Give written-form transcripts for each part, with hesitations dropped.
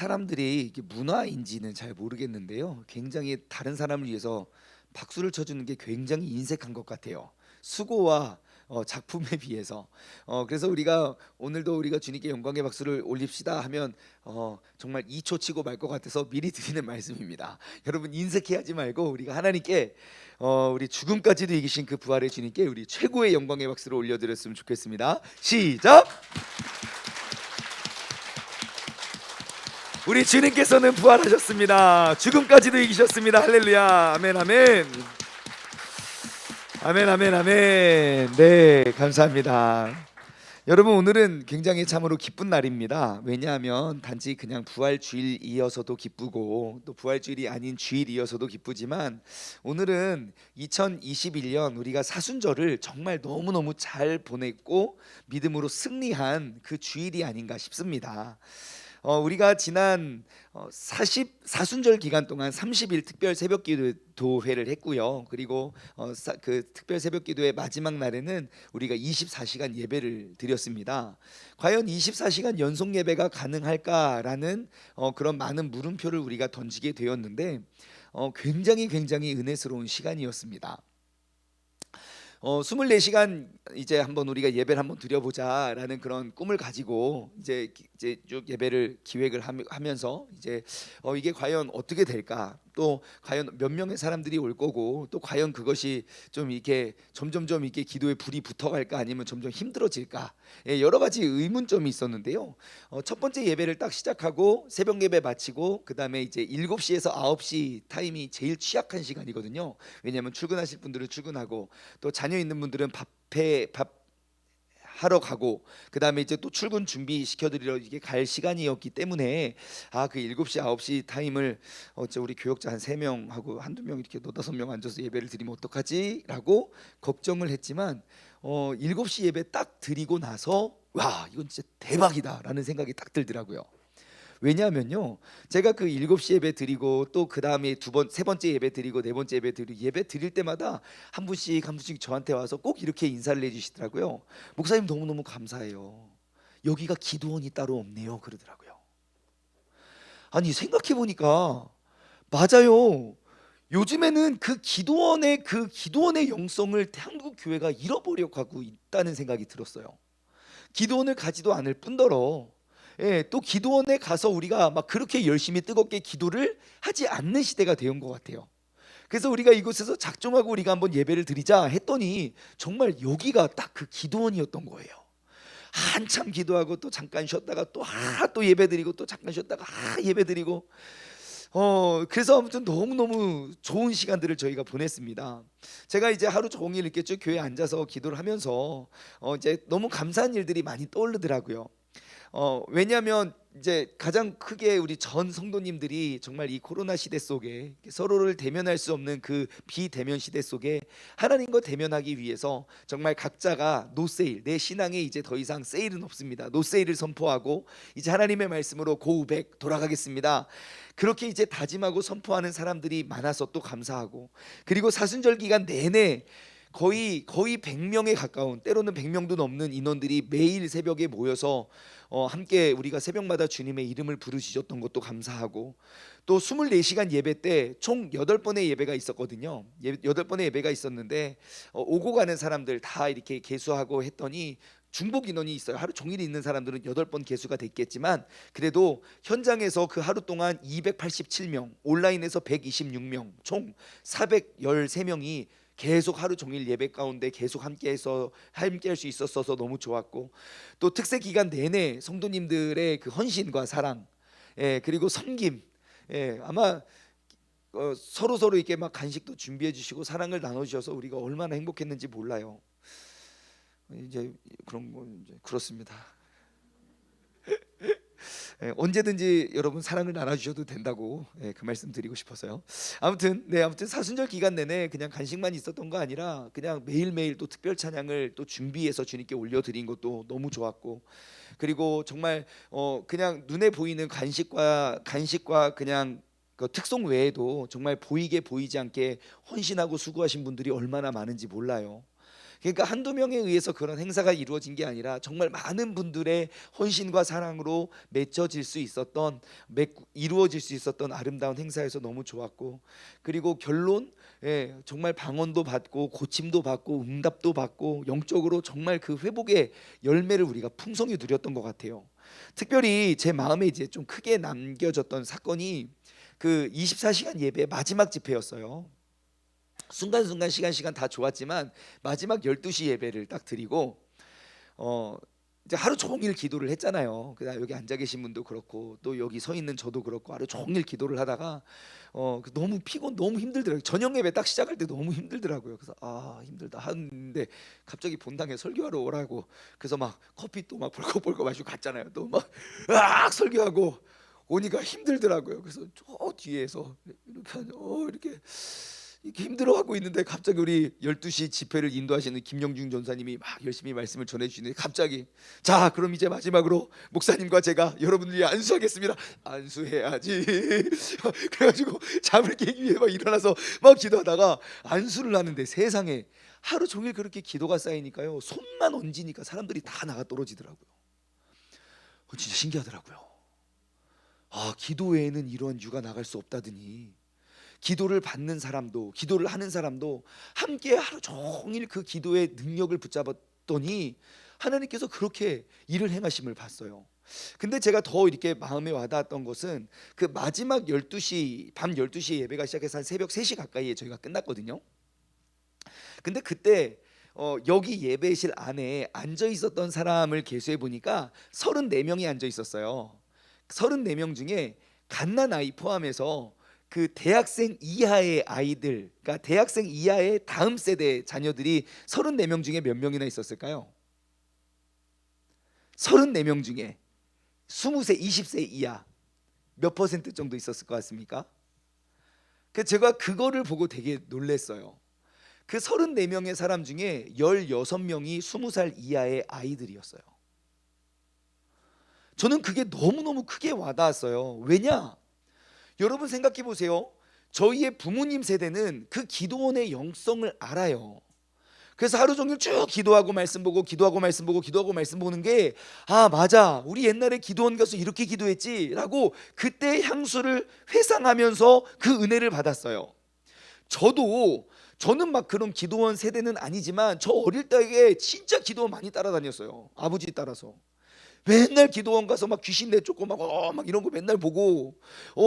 사람들이 이게 문화인지는 잘 모르겠는데요. 굉장히 다른 사람을 위해서 박수를 쳐주는 게 굉장히 인색한 것 같아요. 수고와 작품에 비해서. 그래서 우리가 오늘도 우리가 주님께 영광의 박수를 올립시다 하면 정말 2초 치고 말 것 같아서 미리 드리는 말씀입니다. 여러분 인색해하지 말고 우리가 하나님께 우리 죽음까지도 이기신 그 부활의 주님께 우리 최고의 영광의 박수를 올려드렸으면 좋겠습니다. 시작! 우리 주님께서는 부활하셨습니다. 죽음까지도 이기셨습니다. 할렐루야. 아멘 아멘. 아멘 아멘 아멘. 네, 감사합니다. 여러분, 오늘은 굉장히 참으로 기쁜 날입니다. 왜냐하면 단지 그냥 부활주일이어서도 기쁘고 또 부활주일이 아닌 주일이어서도 기쁘지만, 오늘은 2021년 우리가 사순절을 정말 너무너무 잘 보냈고 믿음으로 승리한 그 주일이 아닌가 싶습니다. 우리가 지난 44순절 기간 동안 30일 특별 새벽 기도회를 했고요. 그리고 그 특별 새벽 기도회 마지막 날에는 우리가 24시간 예배를 드렸습니다. 과연 24시간 연속 예배가 가능할까라는 그런 많은 물음표를 우리가 던지게 되었는데, 굉장히 은혜스러운 시간이었습니다. 24시간 이제 한번 우리가 예배를 한번 드려보자라는 그런 꿈을 가지고 이제 쭉 예배를 기획을 하면서 이제 이게 과연 어떻게 될까, 또 과연 몇 명의 사람들이 올 거고, 또 과연 그것이 좀 이렇게 점점점 이렇게 기도에 불이 붙어갈까, 아니면 점점 힘들어질까, 여러 가지 의문점이 있었는데요. 첫 번째 예배를 딱 시작하고 새벽 예배 마치고 그 다음에 이제 7시에서 9시 타임이 제일 취약한 시간이거든요. 왜냐하면 출근하실 분들은 출근하고, 또 자녀 있는 분들은 밥 하러 가고, 그 다음에 이제 또 출근 준비 시켜드리러 이게 갈 시간이었기 때문에, 그 7시 9시 타임을 우리 교역자 한 3명하고 한두 명 이렇게 4-5명 앉아서 예배를 드리면 어떡하지? 라고 걱정을 했지만, 7시 예배 딱 드리고 나서 와, 이건 진짜 대박이다 라는 생각이 딱 들더라고요. 왜냐하면요, 제가 그 7시 예배 드리고 또 그 다음에 세 번째 예배 드리고 네 번째 예배 드리고, 예배 드릴 때마다 한 분씩 저한테 와서 꼭 이렇게 인사를 해주시더라고요. 목사님 너무너무 감사해요. 여기가 기도원이 따로 없네요, 그러더라고요. 아니, 생각해 보니까 맞아요. 요즘에는 그 기도원의 영성을 한국 교회가 잃어버려 가고 있다는 생각이 들었어요. 기도원을 가지도 않을 뿐더러, 또 기도원에 가서 우리가 막 그렇게 열심히 뜨겁게 기도를 하지 않는 시대가 되온 것 같아요. 그래서 우리가 이곳에서 작정하고 우리가 한번 예배를 드리자 했더니 정말 여기가 딱 그 기도원이었던 거예요. 한참 기도하고 또 잠깐 쉬었다가 또 예배 드리고, 또 잠깐 쉬었다가 예배 드리고, 그래서 아무튼 너무너무 좋은 시간들을 저희가 보냈습니다. 제가 이제 하루 종일 이렇게 쭉 교회에 앉아서 기도를 하면서 이제 너무 감사한 일들이 많이 떠오르더라고요. 왜냐하면 이제 가장 크게 우리 전 성도님들이 정말 이 코로나 시대 속에 서로를 대면할 수 없는 그 비대면 시대 속에 하나님과 대면하기 위해서 정말 각자가 노세일, 내 신앙에 이제 더 이상 세일은 없습니다, 노세일을 선포하고 이제 하나님의 말씀으로 고우백 돌아가겠습니다, 그렇게 이제 다짐하고 선포하는 사람들이 많아서 또 감사하고, 그리고 사순절 기간 내내 거의 100명에 가까운, 때로는 100명도 넘는 인원들이 매일 새벽에 모여서 함께 우리가 새벽마다 주님의 이름을 부르짖었던 것도 감사하고, 또 24시간 예배 때 총 8번의 예배가 있었거든요. 8번의 예배가 있었는데 오고 가는 사람들 다 이렇게 계수하고 했더니 중복 인원이 있어요. 하루 종일 있는 사람들은 8번 계수가 됐겠지만, 그래도 현장에서 그 하루 동안 287명, 온라인에서 126명, 총 413명이 계속 하루 종일 예배 가운데 계속 함께 할 수 있었어서 너무 좋았고, 또 특세 기간 내내 성도님들의 그 헌신과 사랑, 그리고 섬김, 아마 서로 이렇게 막 간식도 준비해 주시고 사랑을 나눠 주셔서 우리가 얼마나 행복했는지 몰라요. 이제 그런 거 이제 그렇습니다. 언제든지 여러분 사랑을 나눠주셔도 된다고, 그 말씀 드리고 싶어서요. 아무튼 사순절 기간 내내 그냥 간식만 있었던 거 아니라 그냥 매일매일 또 특별 찬양을 또 준비해서 주님께 올려드린 것도 너무 좋았고, 그리고 정말 그냥 눈에 보이는 간식과 그냥 그 특송 외에도 정말 보이게 보이지 않게 헌신하고 수고하신 분들이 얼마나 많은지 몰라요. 그러니까 한두 명에 의해서 그런 행사가 이루어진 게 아니라 정말 많은 분들의 헌신과 사랑으로 맺혀질 수 있었던 이루어질 수 있었던 아름다운 행사여서 너무 좋았고, 그리고 결론, 정말 방언도 받고 고침도 받고 응답도 받고 영적으로 정말 그 회복의 열매를 우리가 풍성히 누렸던 것 같아요. 특별히 제 마음에 이제 좀 크게 남겨졌던 사건이 그 24시간 예배 마지막 집회였어요. 순간순간 시간 다 좋았지만 마지막 12시 예배를 딱 드리고 이제 하루 종일 기도를 했잖아요. 그다음 여기 앉아 계신 분도 그렇고 또 여기 서 있는 저도 그렇고 하루 종일 기도를 하다가 너무 너무 힘들더라고요. 저녁 예배 딱 시작할 때 너무 힘들더라고요. 그래서 힘들다 하는데 갑자기 본당에 설교하러 오라고, 그래서 막 커피 또 막 벌컥벌컥 마시고 갔잖아요. 또 막 설교하고 오니까 힘들더라고요. 그래서 저 뒤에서 이렇게 힘들어하고 있는데 갑자기 우리 12시 집회를 인도하시는 김영중 전사님이 막 열심히 말씀을 전해주시는데 갑자기, 자 그럼 이제 마지막으로 목사님과 제가 여러분들이 안수하겠습니다. 안수해야지. 그래가지고 잠을 깨기 위해 막 일어나서 막 기도하다가 안수를 하는데 세상에 하루 종일 그렇게 기도가 쌓이니까요, 손만 얹으니까 사람들이 다 나가 떨어지더라고요. 진짜 신기하더라고요. 기도 외에는 이러한 유가 나갈 수 없다더니, 기도를 받는 사람도 기도를 하는 사람도 함께 하루 종일 그 기도의 능력을 붙잡았더니 하나님께서 그렇게 일을 행하심을 봤어요. 근데 제가 더 이렇게 마음에 와닿았던 것은 그 마지막 12시 밤 12시에 예배가 시작해서 한 새벽 3시 가까이에 저희가 끝났거든요. 근데 그때 여기 예배실 안에 앉아 있었던 사람을 계수해 보니까 34명이 앉아 있었어요. 34명 중에 갓난 아이 포함해서 그 대학생 이하의 아이들, 그러니까 대학생 이하의 다음 세대 자녀들이 34명 중에 몇 명이나 있었을까요? 34명 중에 20세, 20세 이하 몇 퍼센트 정도 있었을 것 같습니까? 제가 그거를 보고 되게 놀랐어요. 그 34명의 사람 중에 16명이 20살 이하의 아이들이었어요. 저는 그게 너무너무 크게 와닿았어요. 왜냐? 여러분 생각해 보세요. 저희의 부모님 세대는 그 기도원의 영성을 알아요. 그래서 하루 종일 쭉 기도하고 말씀 보고 기도하고 말씀 보고 기도하고 말씀 보는 게, 맞아, 우리 옛날에 기도원 가서 이렇게 기도했지 라고 그때 향수를 회상하면서 그 은혜를 받았어요. 저는 막 그런 기도원 세대는 아니지만 저 어릴 때에 진짜 기도원 많이 따라다녔어요. 아버지 따라서 맨날 기도원 가서 막 귀신 내쫓고 막 이런 거 맨날 보고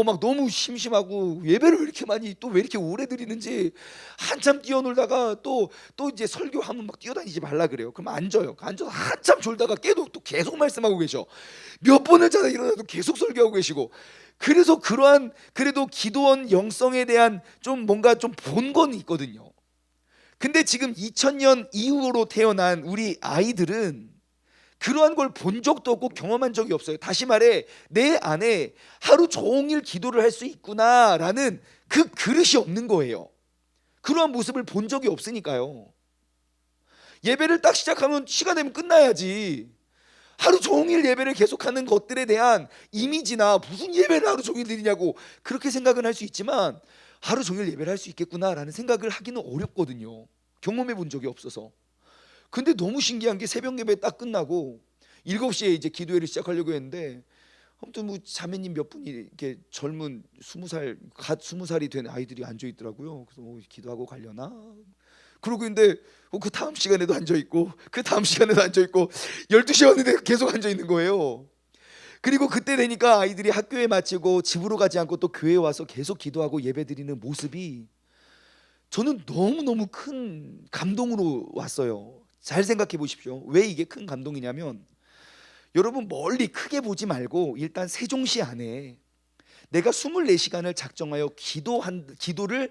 막 너무 심심하고, 예배를 왜 이렇게 많이 또 왜 이렇게 오래 드리는지 한참 뛰어놀다가 또 이제 설교하면 막 뛰어다니지 말라 그래요. 그럼 앉아요. 앉아서 한참 졸다가 깨도 또 계속 말씀하고 계셔. 몇 번을 자다 일어나도 계속 설교하고 계시고. 그래서 그래도 기도원 영성에 대한 좀 뭔가 좀 본 건 있거든요. 근데 지금 2000년 이후로 태어난 우리 아이들은 그러한 걸 본 적도 없고 경험한 적이 없어요. 다시 말해, 내 안에 하루 종일 기도를 할 수 있구나라는 그 그릇이 없는 거예요. 그러한 모습을 본 적이 없으니까요. 예배를 딱 시작하면 시간 되면 끝나야지. 하루 종일 예배를 계속하는 것들에 대한 이미지나 무슨 예배를 하루 종일 드리냐고 그렇게 생각은 할 수 있지만, 하루 종일 예배를 할 수 있겠구나라는 생각을 하기는 어렵거든요. 경험해 본 적이 없어서. 근데 너무 신기한 게 새벽 예배 딱 끝나고 7시에 이제 기도회를 시작하려고 했는데, 아무튼 뭐 자매님 몇 분이 이렇게 젊은 20살 갓 20살이 된 아이들이 앉아 있더라고요. 그래서 기도하고 가려나? 그러고 있는데 그 다음 시간에도 앉아 있고 그 다음 시간에도 앉아 있고 12시 왔는데 계속 앉아 있는 거예요. 그리고 그때 되니까 아이들이 학교에 마치고 집으로 가지 않고 또 교회에 와서 계속 기도하고 예배드리는 모습이 저는 너무너무 큰 감동으로 왔어요. 잘 생각해 보십시오. 왜 이게 큰 감동이냐면, 여러분 멀리 크게 보지 말고 일단 세종시 안에 내가 24시간을 작정하여 기도를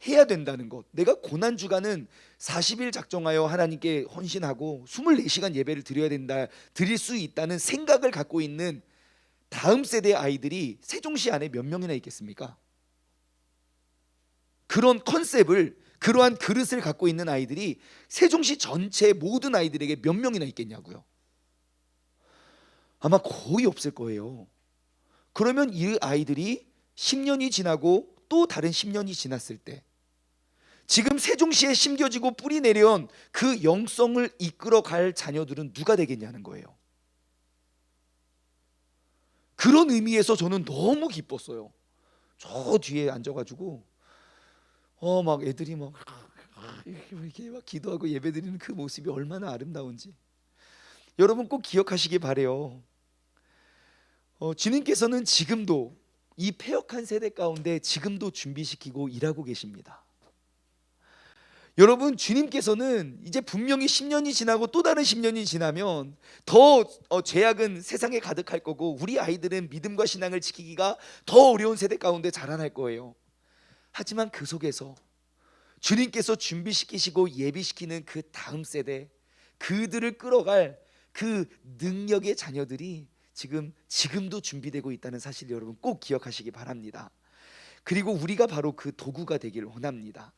해야 된다는 것, 내가 고난 주간은 40일 작정하여 하나님께 헌신하고 24시간 예배를 드려야 된다, 드릴 수 있다는 생각을 갖고 있는 다음 세대의 아이들이 세종시 안에 몇 명이나 있겠습니까? 그런 컨셉을, 그러한 그릇을 갖고 있는 아이들이 세종시 전체 모든 아이들에게 몇 명이나 있겠냐고요. 아마 거의 없을 거예요. 그러면 이 아이들이 10년이 지나고 또 다른 10년이 지났을 때 지금 세종시에 심겨지고 뿌리 내려온 그 영성을 이끌어갈 자녀들은 누가 되겠냐는 거예요. 그런 의미에서 저는 너무 기뻤어요. 저 뒤에 앉아가지고 막 애들이 막 이렇게 막 기도하고 예배드리는 그 모습이 얼마나 아름다운지 여러분 꼭 기억하시기 바래요. 주님께서는 지금도 이 패역한 세대 가운데 지금도 준비시키고 일하고 계십니다. 여러분 주님께서는 이제 분명히 10년이 지나고 또 다른 10년이 지나면 더 죄악은 세상에 가득할 거고 우리 아이들은 믿음과 신앙을 지키기가 더 어려운 세대 가운데 자라날 거예요. 하지만 그 속에서 주님께서 준비시키시고 예비시키는 그 다음 세대, 그들을 끌어갈 그 능력의 자녀들이 지금도 준비되고 있다는 사실 여러분 꼭 기억하시기 바랍니다. 그리고 우리가 바로 그 도구가 되기를 원합니다.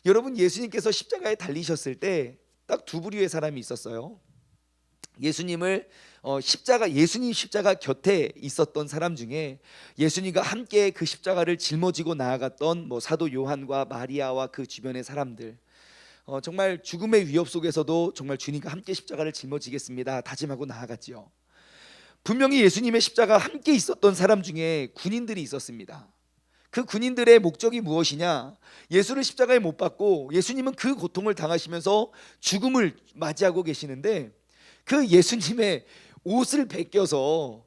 여러분 예수님께서 십자가에 달리셨을 때 딱 두 부류의 사람이 있었어요. 예수님 십자가 곁에 있었던 사람 중에 예수님과 함께 그 십자가를 짊어지고 나아갔던 사도 요한과 마리아와 그 주변의 사람들, 정말 죽음의 위협 속에서도 정말 주님과 함께 십자가를 짊어지겠습니다 다짐하고 나아갔지요. 분명히 예수님의 십자가 함께 있었던 사람 중에 군인들이 있었습니다. 그 군인들의 목적이 무엇이냐? 예수를 십자가에 못 박고 예수님은 그 고통을 당하시면서 죽음을 맞이하고 계시는데 그 예수님의 옷을 베껴서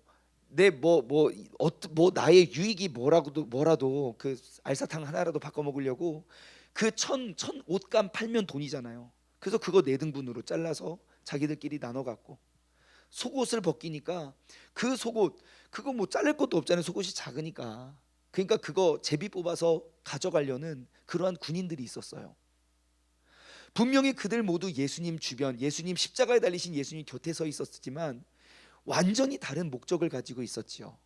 나의 유익이 뭐라도 그 알사탕 하나라도 바꿔 먹으려고 그 천 옷감 팔면 돈이잖아요. 그래서 그거 4등분으로 잘라서 자기들끼리 나눠 갖고 속옷을 벗기니까 그 속옷 그거 자를 것도 없잖아요. 속옷이 작으니까. 그러니까 그거 제비 뽑아서 가져가려는 그러한 군인들이 있었어요. 분명히 그들 모두 예수님 주변, 예수님 십자가에 달리신 예수님 곁에 서 있었지만 완전히 다른 목적을 가지고 있었지요.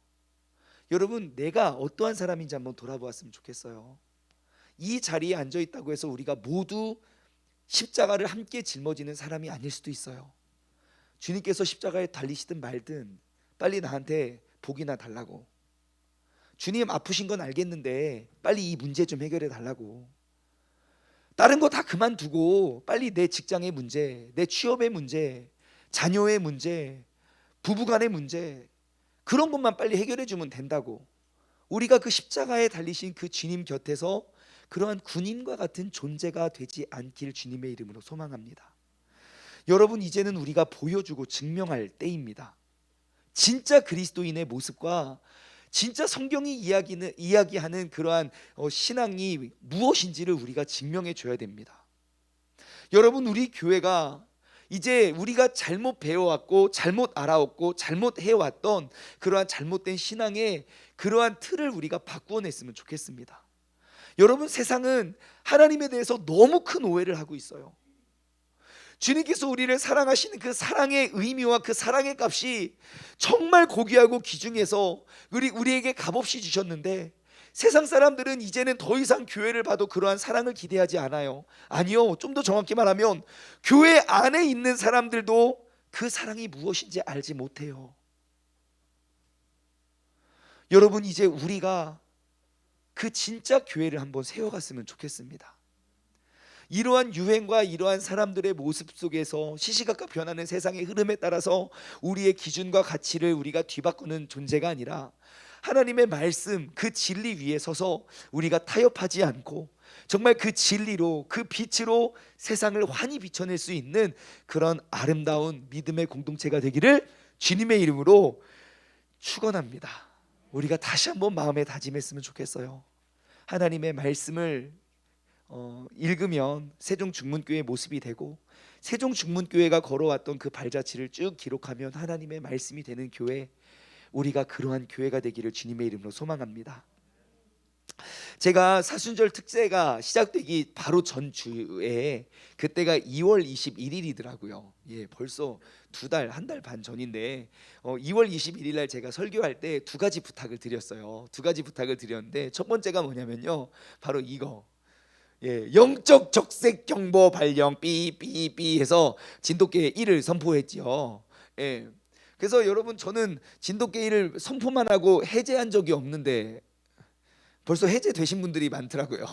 여러분 내가 어떠한 사람인지 한번 돌아보았으면 좋겠어요. 이 자리에 앉아 있다고 해서 우리가 모두 십자가를 함께 짊어지는 사람이 아닐 수도 있어요. 주님께서 십자가에 달리시든 말든 빨리 나한테 복이나 달라고, 주님 아프신 건 알겠는데 빨리 이 문제 좀 해결해 달라고, 다른 거 다 그만두고 빨리 내 직장의 문제, 내 취업의 문제, 자녀의 문제, 부부간의 문제, 그런 것만 빨리 해결해 주면 된다고, 우리가 그 십자가에 달리신 그 주님 곁에서 그러한 군인과 같은 존재가 되지 않길 주님의 이름으로 소망합니다. 여러분 이제는 우리가 보여주고 증명할 때입니다. 진짜 그리스도인의 모습과 진짜 성경이 이야기하는 그러한 신앙이 무엇인지를 우리가 증명해 줘야 됩니다. 여러분 우리 교회가 이제 우리가 잘못 배워왔고 잘못 알아왔고 잘못 해왔던 그러한 잘못된 신앙의 그러한 틀을 우리가 바꾸어냈으면 좋겠습니다. 여러분 세상은 하나님에 대해서 너무 큰 오해를 하고 있어요. 주님께서 우리를 사랑하시는 그 사랑의 의미와 그 사랑의 값이 정말 고귀하고 귀중해서 우리에게 값없이 주셨는데 세상 사람들은 이제는 더 이상 교회를 봐도 그러한 사랑을 기대하지 않아요. 아니요, 좀 더 정확히 말하면 교회 안에 있는 사람들도 그 사랑이 무엇인지 알지 못해요. 여러분 이제 우리가 그 진짜 교회를 한번 세워갔으면 좋겠습니다. 이러한 유행과 이러한 사람들의 모습 속에서 시시각각 변하는 세상의 흐름에 따라서 우리의 기준과 가치를 우리가 뒤바꾸는 존재가 아니라 하나님의 말씀 그 진리 위에 서서 우리가 타협하지 않고 정말 그 진리로 그 빛으로 세상을 환히 비춰낼 수 있는 그런 아름다운 믿음의 공동체가 되기를 주님의 이름으로 축원합니다. 우리가 다시 한번 마음에 다짐했으면 좋겠어요. 하나님의 말씀을 읽으면 세종중문교회의 모습이 되고 세종중문교회가 걸어왔던 그 발자취를 쭉 기록하면 하나님의 말씀이 되는 교회, 우리가 그러한 교회가 되기를 주님의 이름으로 소망합니다. 제가 사순절 특세가 시작되기 바로 전주에 그때가 2월 21일이더라고요. 벌써 한 달 반 전인데 2월 21일 날 제가 설교할 때 2가지 부탁을 드렸어요. 2가지 부탁을 드렸는데 첫 번째가 뭐냐면요, 바로 이거. 영적 적색 경보 발령 삐삐삐 해서 진돗개 1을 선포했지요. 그래서 여러분 저는 진돗개 1을 선포만 하고 해제한 적이 없는데 벌써 해제되신 분들이 많더라고요.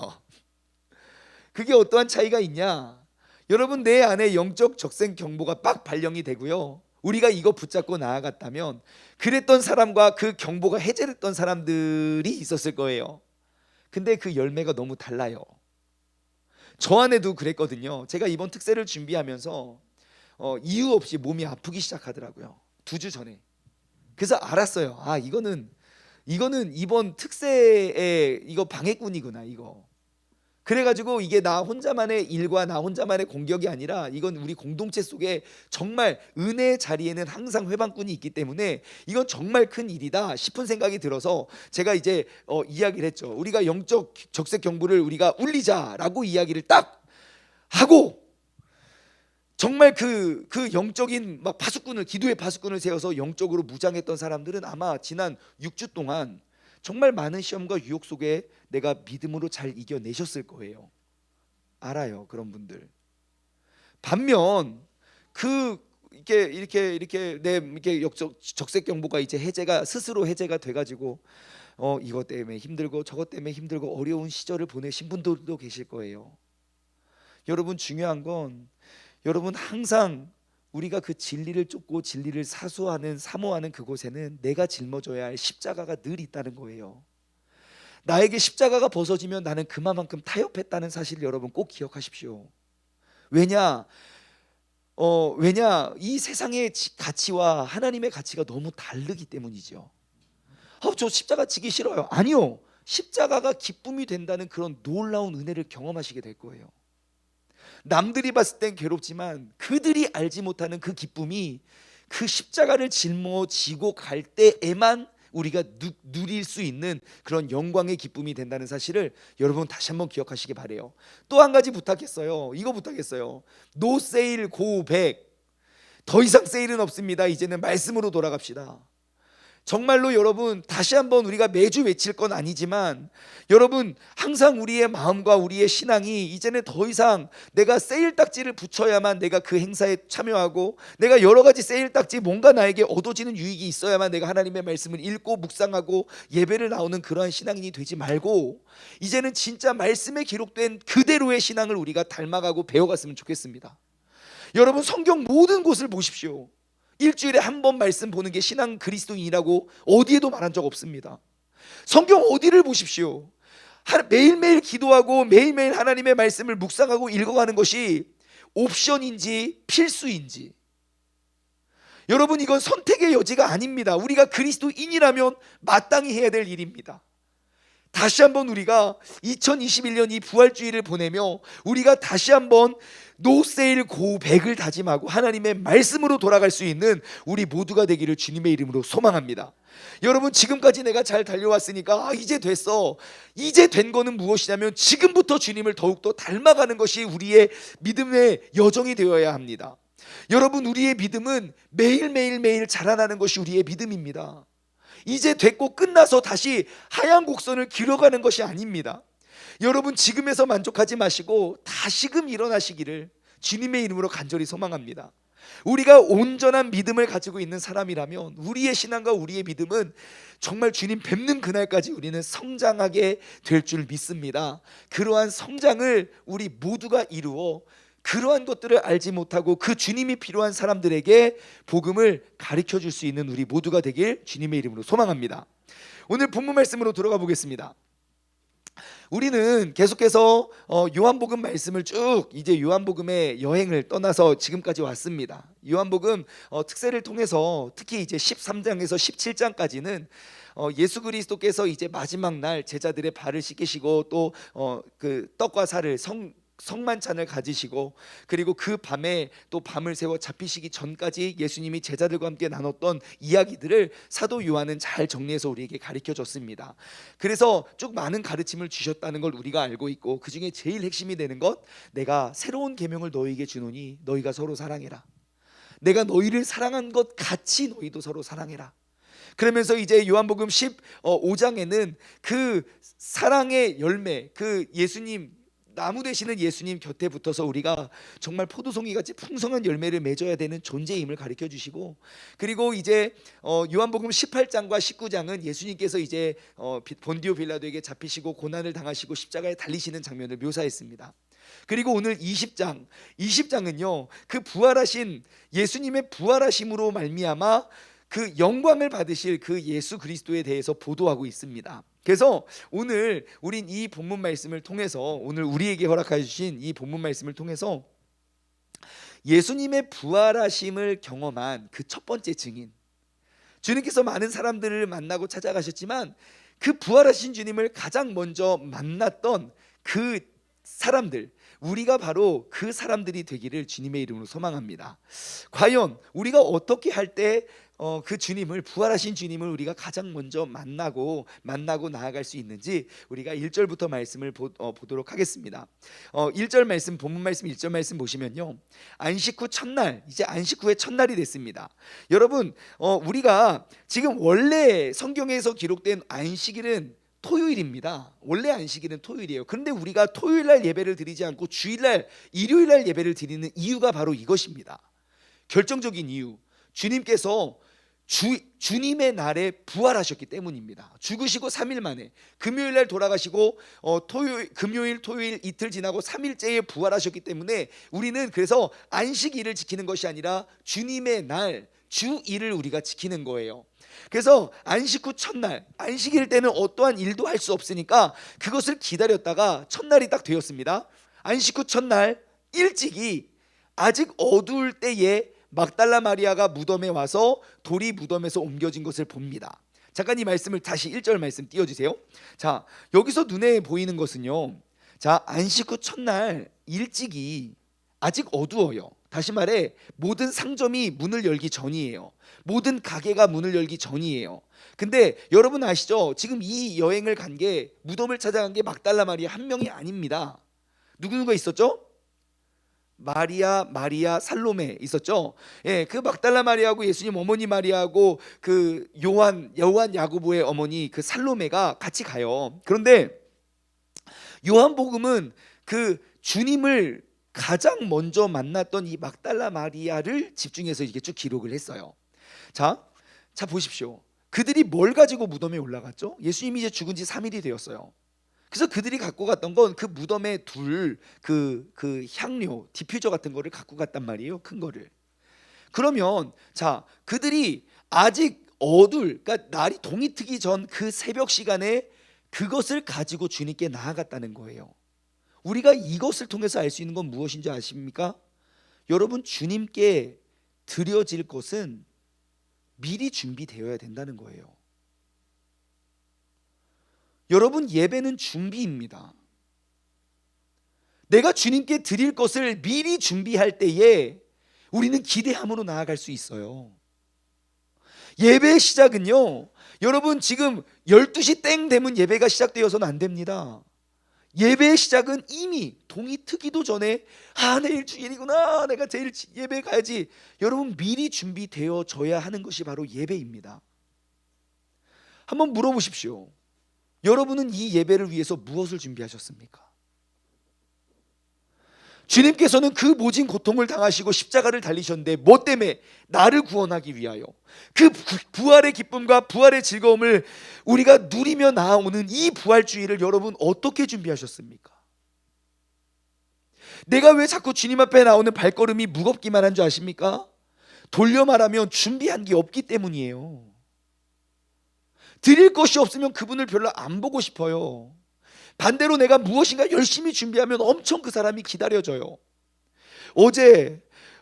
그게 어떠한 차이가 있냐? 여러분, 내 안에 영적 적생 경보가 빡 발령이 되고요, 우리가 이거 붙잡고 나아갔다면 그랬던 사람과 그 경보가 해제됐던 사람들이 있었을 거예요. 근데 그 열매가 너무 달라요. 저 안에도 그랬거든요. 제가 이번 특세를 준비하면서 이유 없이 몸이 아프기 시작하더라고요. 2주 전에. 그래서 알았어요. 아, 이거는 이번 특세의 이거 방해꾼이구나, 이거. 그래가지고 이게 나 혼자만의 일과 나 혼자만의 공격이 아니라 이건 우리 공동체 속에 정말 은혜의 자리에는 항상 회방꾼이 있기 때문에 이건 정말 큰 일이다 싶은 생각이 들어서 제가 이제 이야기를 했죠. 우리가 영적 적색 경보를 우리가 울리자라고 이야기를 딱 하고, 정말 그 영적인 막 파수꾼을, 기도의 파수꾼을 세워서 영적으로 무장했던 사람들은 아마 지난 6주 동안 정말 많은 시험과 유혹 속에 내가 믿음으로 잘 이겨내셨을 거예요. 알아요, 그런 분들. 반면 이렇게 내 이렇게 적색 경보가 이제 해제가 스스로 해제가 돼가지고 이것 때문에 힘들고 저것 때문에 힘들고 어려운 시절을 보내신 분들도 계실 거예요. 여러분, 중요한 건 여러분 항상 우리가 그 진리를 쫓고 진리를 사모하는 그곳에는 내가 짊어져야 할 십자가가 늘 있다는 거예요. 나에게 십자가가 벗어지면 나는 그만큼 타협했다는 사실을 여러분 꼭 기억하십시오. 왜냐 이 세상의 가치와 하나님의 가치가 너무 다르기 때문이죠. 저 십자가 지기 싫어요. 아니요, 십자가가 기쁨이 된다는 그런 놀라운 은혜를 경험하시게 될 거예요. 남들이 봤을 땐 괴롭지만 그들이 알지 못하는 그 기쁨이 그 십자가를 짊어지고 갈 때에만 우리가 누릴 수 있는 그런 영광의 기쁨이 된다는 사실을 여러분 다시 한번 기억하시기 바래요. 또 한 가지 부탁했어요. 이거 부탁했어요. No sale, go back. 더 이상 세일은 없습니다. 이제는 말씀으로 돌아갑시다. 정말로 여러분, 다시 한번 우리가 매주 외칠 건 아니지만 여러분 항상 우리의 마음과 우리의 신앙이 이제는 더 이상 내가 세일 딱지를 붙여야만 내가 그 행사에 참여하고, 내가 여러 가지 세일 딱지 뭔가 나에게 얻어지는 유익이 있어야만 내가 하나님의 말씀을 읽고 묵상하고 예배를 나오는 그러한 신앙인이 되지 말고, 이제는 진짜 말씀에 기록된 그대로의 신앙을 우리가 닮아가고 배워갔으면 좋겠습니다. 여러분, 성경 모든 곳을 보십시오. 일주일에 한 번 말씀 보는 게 신앙 그리스도인이라고 어디에도 말한 적 없습니다. 성경 어디를 보십시오. 매일매일 기도하고 매일매일 하나님의 말씀을 묵상하고 읽어가는 것이 옵션인지 필수인지, 여러분 이건 선택의 여지가 아닙니다. 우리가 그리스도인이라면 마땅히 해야 될 일입니다. 다시 한번 우리가 2021년 이 부활주의를 보내며 우리가 다시 한번 노세일 고백을 다짐하고 하나님의 말씀으로 돌아갈 수 있는 우리 모두가 되기를 주님의 이름으로 소망합니다. 여러분, 지금까지 내가 잘 달려왔으니까 이제 됐어. 이제 된 거는 무엇이냐면 지금부터 주님을 더욱더 닮아가는 것이 우리의 믿음의 여정이 되어야 합니다. 여러분, 우리의 믿음은 매일매일 자라나는 것이 우리의 믿음입니다. 이제 됐고 끝나서 다시 하얀 곡선을 길어가는 것이 아닙니다. 여러분, 지금에서 만족하지 마시고 다시금 일어나시기를 주님의 이름으로 간절히 소망합니다. 우리가 온전한 믿음을 가지고 있는 사람이라면 우리의 신앙과 우리의 믿음은 정말 주님 뵙는 그날까지 우리는 성장하게 될 줄 믿습니다. 그러한 성장을 우리 모두가 이루어 그러한 것들을 알지 못하고 그 주님이 필요한 사람들에게 복음을 가르쳐 줄 수 있는 우리 모두가 되길 주님의 이름으로 소망합니다. 오늘 본문 말씀으로 들어가 보겠습니다. 우리는 계속해서 요한복음 말씀을 쭉 이제 요한복음의 여행을 떠나서 지금까지 왔습니다. 요한복음 특세를 통해서 특히 이제 13장에서 17장까지는 예수 그리스도께서 이제 마지막 날 제자들의 발을 씻기시고 또 그 떡과 살을 성만찬을 가지시고, 그리고 그 밤에 또 밤을 새워 잡히시기 전까지 예수님이 제자들과 함께 나눴던 이야기들을 사도 요한은 잘 정리해서 우리에게 가르쳐 줬습니다. 그래서 쭉 많은 가르침을 주셨다는 걸 우리가 알고 있고, 그 중에 제일 핵심이 되는 것, 내가 새로운 계명을 너희에게 주노니 너희가 서로 사랑해라. 내가 너희를 사랑한 것 같이 너희도 서로 사랑해라. 그러면서 이제 요한복음 15장에는 그 사랑의 열매, 그 예수님 나무 되시는 예수님 곁에 붙어서 우리가 정말 포도송이 같이 풍성한 열매를 맺어야 되는 존재임을 가르쳐 주시고, 그리고 이제 요한복음 18장과 19장은 예수님께서 이제 본디오 빌라도에게 잡히시고 고난을 당하시고 십자가에 달리시는 장면을 묘사했습니다. 그리고 오늘 20장은요 그 부활하신 예수님의 부활하심으로 말미암아 그 영광을 받으실 그 예수 그리스도에 대해서 보도하고 있습니다. 그래서 오늘 우린 이 본문 말씀을 통해서, 오늘 우리에게 허락해 주신 이 본문 말씀을 통해서 예수님의 부활하심을 경험한 그 첫 번째 증인, 주님께서 많은 사람들을 만나고 찾아가셨지만 그 부활하신 주님을 가장 먼저 만났던 그 사람들, 우리가 바로 그 사람들이 되기를 주님의 이름으로 소망합니다. 과연 우리가 어떻게 할 때 그 주님을, 부활하신 주님을 우리가 가장 먼저 만나고 나아갈 수 있는지 우리가 1절부터 말씀을 보도록 하겠습니다. 1절 말씀, 본문 말씀 1절 말씀 보시면요, 안식 후 첫날, 이제 안식 후의 첫날이 됐습니다. 여러분, 우리가 지금 원래 성경에서 기록된 안식일은 토요일입니다. 원래 안식일은 토요일이에요. 그런데 우리가 토요일날 예배를 드리지 않고 주일날, 일요일날 예배를 드리는 이유가 바로 이것입니다. 결정적인 이유, 주님께서 주님의 날에 부활하셨기 때문입니다. 죽으시고 3일 만에 금요일날 돌아가시고 금요일 토요일 이틀 지나고 3일째에 부활하셨기 때문에 우리는 그래서 안식일을 지키는 것이 아니라 주님의 날, 주일을 우리가 지키는 거예요. 그래서 안식 후 첫날, 안식일 때는 어떠한 일도 할 수 없으니까 그것을 기다렸다가 첫날이 딱 되었습니다. 안식 후 첫날 일찍이 아직 어두울 때에 막달라 마리아가 무덤에 와서 돌이 무덤에서 옮겨진 것을 봅니다. 잠깐 이 말씀을 다시 1절 말씀 띄워주세요. 자, 여기서 눈에 보이는 것은요, 자, 안식 후 첫날 일찍이 아직 어두워요. 다시 말해 모든 상점이 문을 열기 전이에요. 모든 가게가 문을 열기 전이에요. 근데 여러분 아시죠? 지금 이 여행을 간 게, 무덤을 찾아간 게 막달라 마리아 한 명이 아닙니다. 누구누가 있었죠? 마리아, 살로메 있었죠. 예, 그 막달라 마리아하고 예수님 어머니 마리아하고 그 요한 야고보의 어머니 그 살로메가 같이 가요. 그런데 요한복음은 그 주님을 가장 먼저 만났던 이 막달라 마리아를 집중해서 이렇게 쭉 기록을 했어요. 자 보십시오. 그들이 뭘 가지고 무덤에 올라갔죠? 예수님이 이제 죽은 지 3일이 되었어요. 그래서 그들이 갖고 갔던 건 그 무덤에 둘 그 향료, 디퓨저 같은 거를 갖고 갔단 말이에요. 큰 거를. 그러면 자, 그들이 아직 그러니까 날이 동이 트기 전 그 새벽 시간에 그것을 가지고 주님께 나아갔다는 거예요. 우리가 이것을 통해서 알 수 있는 건 무엇인지 아십니까? 여러분, 주님께 드려질 것은 미리 준비되어야 된다는 거예요. 여러분, 예배는 준비입니다. 내가 주님께 드릴 것을 미리 준비할 때에 우리는 기대함으로 나아갈 수 있어요. 예배의 시작은요, 여러분 지금 12시 땡 되면 예배가 시작되어서는 안 됩니다. 예배의 시작은 이미 동이 트기도 전에 내일 주일이구나, 내가 제일 예배 가야지. 여러분, 미리 준비되어져야 하는 것이 바로 예배입니다. 한번 물어보십시오. 여러분은 이 예배를 위해서 무엇을 준비하셨습니까? 주님께서는 그 모진 고통을 당하시고 십자가를 달리셨는데 뭐 때문에? 나를 구원하기 위하여. 그 부활의 기쁨과 부활의 즐거움을 우리가 누리며 나아오는 이 부활주의를 여러분 어떻게 준비하셨습니까? 내가 왜 자꾸 주님 앞에 나오는 발걸음이 무겁기만 한 줄 아십니까? 돌려 말하면 준비한 게 없기 때문이에요. 드릴 것이 없으면 그분을 별로 안 보고 싶어요. 반대로 내가 무엇인가 열심히 준비하면 엄청 그 사람이 기다려져요. 어제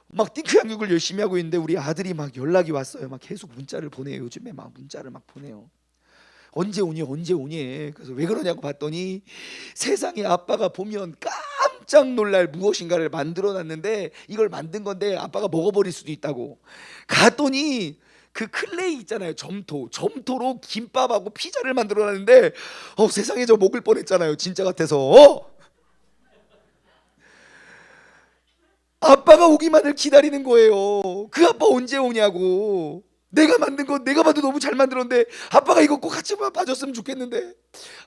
막 띵크 양육을 열심히 하고 있는데 우리 아들이 막 연락이 왔어요. 막 계속 문자를 보내요. 요즘에 막 문자를 막 보내요. 언제 오니 언제 오니. 그래서 왜 그러냐고 봤더니 세상에 아빠가 보면 깜짝 놀랄 무엇인가를 만들어 놨는데 이걸 만든 건데 아빠가 먹어버릴 수도 있다고. 갔더니 그 클레이 있잖아요. 점토로 김밥하고 피자를 만들어 놨는데 세상에 저 먹을 뻔했잖아요. 진짜 같아서. 아빠가 오기만을 기다리는 거예요. 그 아빠 언제 오냐고. 내가 만든 거 내가 봐도 너무 잘 만들었는데 아빠가 이거 꼭 같이 봐줬으면 좋겠는데.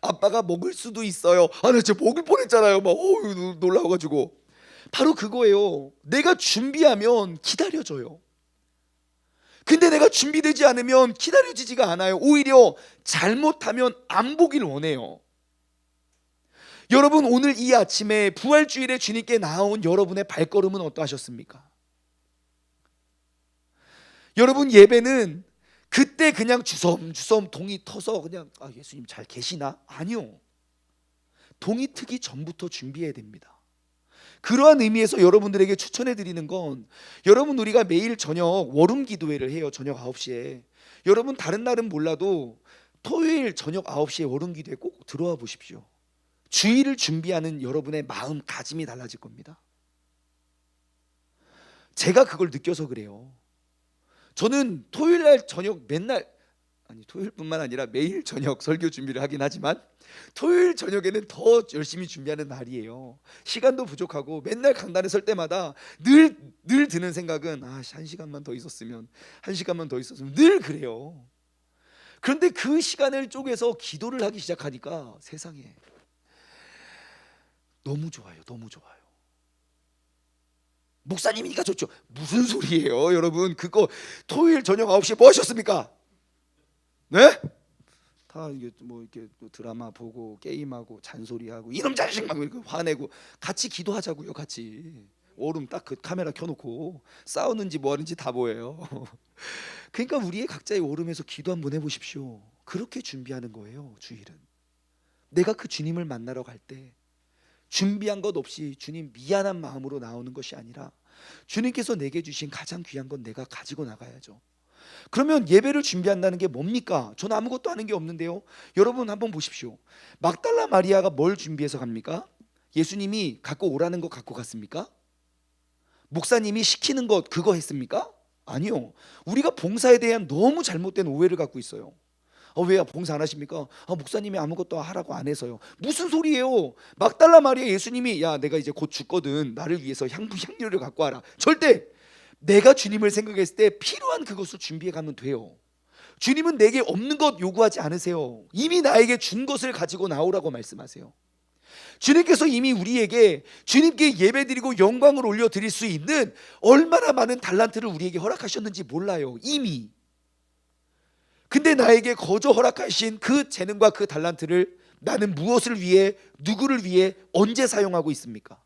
아빠가 먹을 수도 있어요. 나 진짜 먹을 뻔했잖아요. 막 놀라워가지고. 바로 그거예요. 내가 준비하면 기다려져요. 근데 내가 준비되지 않으면 기다려지지가 않아요. 오히려 잘못하면 안 보길 원해요. 여러분, 오늘 이 아침에 부활주일에 주님께 나아온 여러분의 발걸음은 어떠하셨습니까? 여러분, 예배는 그때 그냥 주섬주섬 동이 터서 그냥 예수님 잘 계시나? 아니요. 동이 트기 전부터 준비해야 됩니다. 그러한 의미에서 여러분들에게 추천해 드리는 건, 여러분, 우리가 매일 저녁 월음 기도회를 해요. 저녁 9시에. 여러분, 다른 날은 몰라도 토요일 저녁 9시에 월음 기도회 꼭 들어와 보십시오. 주일을 준비하는 여러분의 마음가짐이 달라질 겁니다. 제가 그걸 느껴서 그래요. 저는 토요일 날 저녁 토요일뿐만 아니라 매일 저녁 설교 준비를 하긴 하지만 토요일 저녁에는 더 열심히 준비하는 날이에요. 시간도 부족하고 맨날 강단에 설 때마다 늘 드는 생각은 한 시간만 더 있었으면, 늘 그래요. 그런데 그 시간을 쪼개서 기도를 하기 시작하니까 세상에 너무 좋아요. 너무 좋아요. 목사님이니까 좋죠. 무슨 소리예요, 여러분? 그거 토요일 저녁 9시에 뭐 하셨습니까? 네? 다 이게 뭐 이렇게 드라마 보고 게임하고 잔소리하고 이놈 자식 막 이렇게 화내고 같이 기도하자고요. 같이 오름 딱 그 카메라 켜놓고 싸우는지 뭐 하는지 다 보여요. 그러니까 우리의 각자의 오름에서 기도 한번 해보십시오. 그렇게 준비하는 거예요. 주일은 내가 그 주님을 만나러 갈 때 준비한 것 없이 주님 미안한 마음으로 나오는 것이 아니라 주님께서 내게 주신 가장 귀한 건 내가 가지고 나가야죠. 그러면 예배를 준비한다는 게 뭡니까? 저는 아무것도 하는 게 없는데요. 여러분 한번 보십시오. 막달라 마리아가 뭘 준비해서 갑니까? 예수님이 갖고 오라는 거 갖고 갔습니까? 목사님이 시키는 것 그거 했습니까? 아니요. 우리가 봉사에 대한 너무 잘못된 오해를 갖고 있어요. 왜요? 봉사 안 하십니까? 목사님이 아무것도 하라고 안 해서요. 무슨 소리예요? 막달라 마리아 예수님이 야 내가 이제 곧 죽거든, 나를 위해서 향료를 갖고 와라. 절대. 내가 주님을 생각했을 때 필요한 그것을 준비해 가면 돼요. 주님은 내게 없는 것 요구하지 않으세요. 이미 나에게 준 것을 가지고 나오라고 말씀하세요. 주님께서 이미 우리에게 주님께 예배드리고 영광을 올려드릴 수 있는 얼마나 많은 달란트를 우리에게 허락하셨는지 몰라요. 이미. 근데 나에게 거저 허락하신 그 재능과 그 달란트를 나는 무엇을 위해, 누구를 위해, 언제 사용하고 있습니까?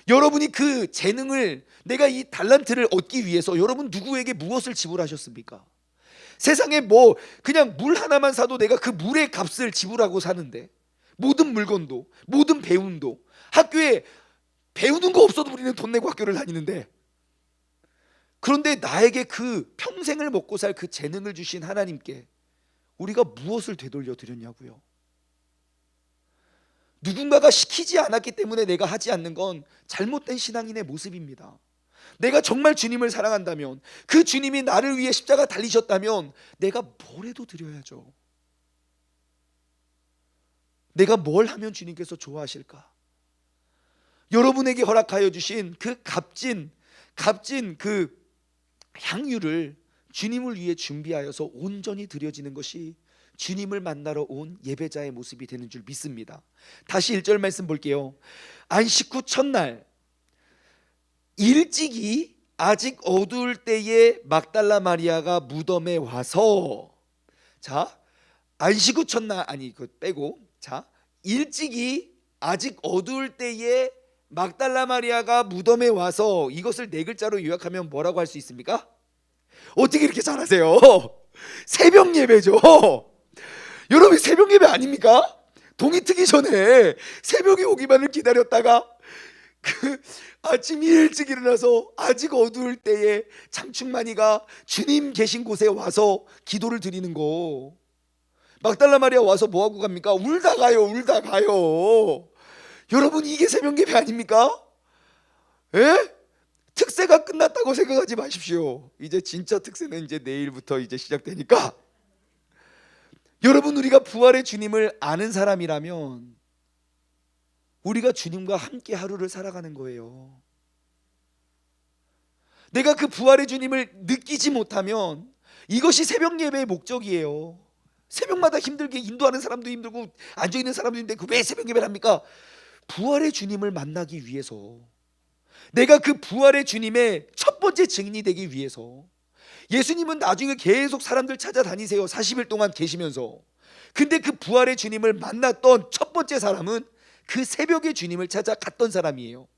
여러분이 그 재능을, 내가 이 달란트를 얻기 위해서 여러분 누구에게 무엇을 지불하셨습니까? 세상에 뭐 그냥 물 하나만 사도 내가 그 물의 값을 지불하고 사는데, 모든 물건도, 모든 배움도, 학교에 배우는 거 없어도 우리는 돈 내고 학교를 다니는데, 그런데 나에게 그 평생을 먹고 살 그 재능을 주신 하나님께 우리가 무엇을 되돌려 드렸냐고요. 누군가가 시키지 않았기 때문에 내가 하지 않는 건 잘못된 신앙인의 모습입니다. 내가 정말 주님을 사랑한다면, 그 주님이 나를 위해 십자가 달리셨다면 내가 뭘 해도 드려야죠. 내가 뭘 하면 주님께서 좋아하실까? 여러분에게 허락하여 주신 그 값진 그 향유를 주님을 위해 준비하여서 온전히 드려지는 것이 주님을 만나러 온 예배자의 모습이 되는 줄 믿습니다. 다시 1절 말씀 볼게요. 안식 후 첫날 일찍이 아직 어두울 때에 막달라 마리아가 무덤에 와서, 자, 안식 후 첫날, 그거 빼고, 자, 일찍이 아직 어두울 때에 막달라 마리아가 무덤에 와서, 이것을 네 글자로 요약하면 뭐라고 할 수 있습니까? 어떻게 이렇게 잘하세요? 새벽 예배죠. 여러분 새벽 예배 아닙니까? 동이 트기 전에 새벽이 오기만을 기다렸다가 그 아침 일찍 일어나서 아직 어두울 때에 장충만이가 주님 계신 곳에 와서 기도를 드리는 거. 막달라 마리아 와서 뭐하고 갑니까? 울다 가요. 여러분 이게 새벽 예배 아닙니까? 예? 특세가 끝났다고 생각하지 마십시오. 이제 진짜 특세는 이제 내일부터 이제 시작되니까. 여러분 우리가 부활의 주님을 아는 사람이라면 우리가 주님과 함께 하루를 살아가는 거예요. 내가 그 부활의 주님을 느끼지 못하면 이것이 새벽 예배의 목적이에요. 새벽마다 힘들게 인도하는 사람도 힘들고 앉아있는 사람도 힘든데 왜 새벽 예배를 합니까? 부활의 주님을 만나기 위해서, 내가 그 부활의 주님의 첫 번째 증인이 되기 위해서. 예수님은 나중에 계속 사람들 찾아다니세요. 40일 동안 계시면서. 근데 그 부활의 주님을 만났던 첫 번째 사람은 그 새벽에 주님을 찾아갔던 사람이에요.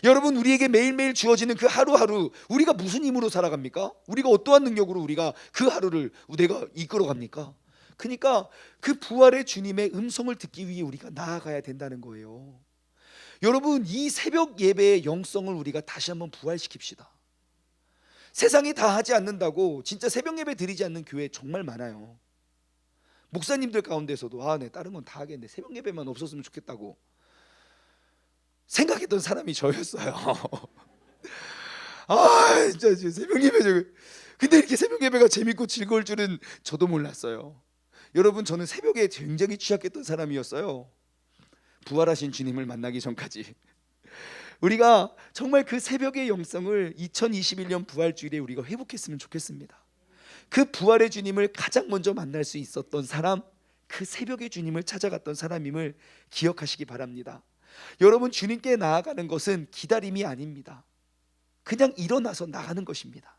여러분, 우리에게 매일매일 주어지는 그 하루하루 우리가 무슨 힘으로 살아갑니까? 우리가 어떠한 능력으로 우리가 그 하루를 내가 이끌어갑니까? 그러니까 그 부활의 주님의 음성을 듣기 위해 우리가 나아가야 된다는 거예요. 여러분, 이 새벽 예배의 영성을 우리가 다시 한번 부활시킵시다. 세상이 다 하지 않는다고 진짜 새벽 예배 드리지 않는 교회 정말 많아요. 목사님들 가운데서도 네, 다른 건 다 하겠는데 새벽 예배만 없었으면 좋겠다고 생각했던 사람이 저였어요. 진짜 새벽 예배 근데 이렇게 새벽 예배가 재밌고 즐거울 줄은 저도 몰랐어요. 여러분, 저는 새벽에 굉장히 취약했던 사람이었어요. 부활하신 주님을 만나기 전까지. 우리가 정말 그 새벽의 영성을 2021년 부활주일에 우리가 회복했으면 좋겠습니다. 그 부활의 주님을 가장 먼저 만날 수 있었던 사람, 그 새벽의 주님을 찾아갔던 사람임을 기억하시기 바랍니다. 여러분, 주님께 나아가는 것은 기다림이 아닙니다. 그냥 일어나서 나가는 것입니다.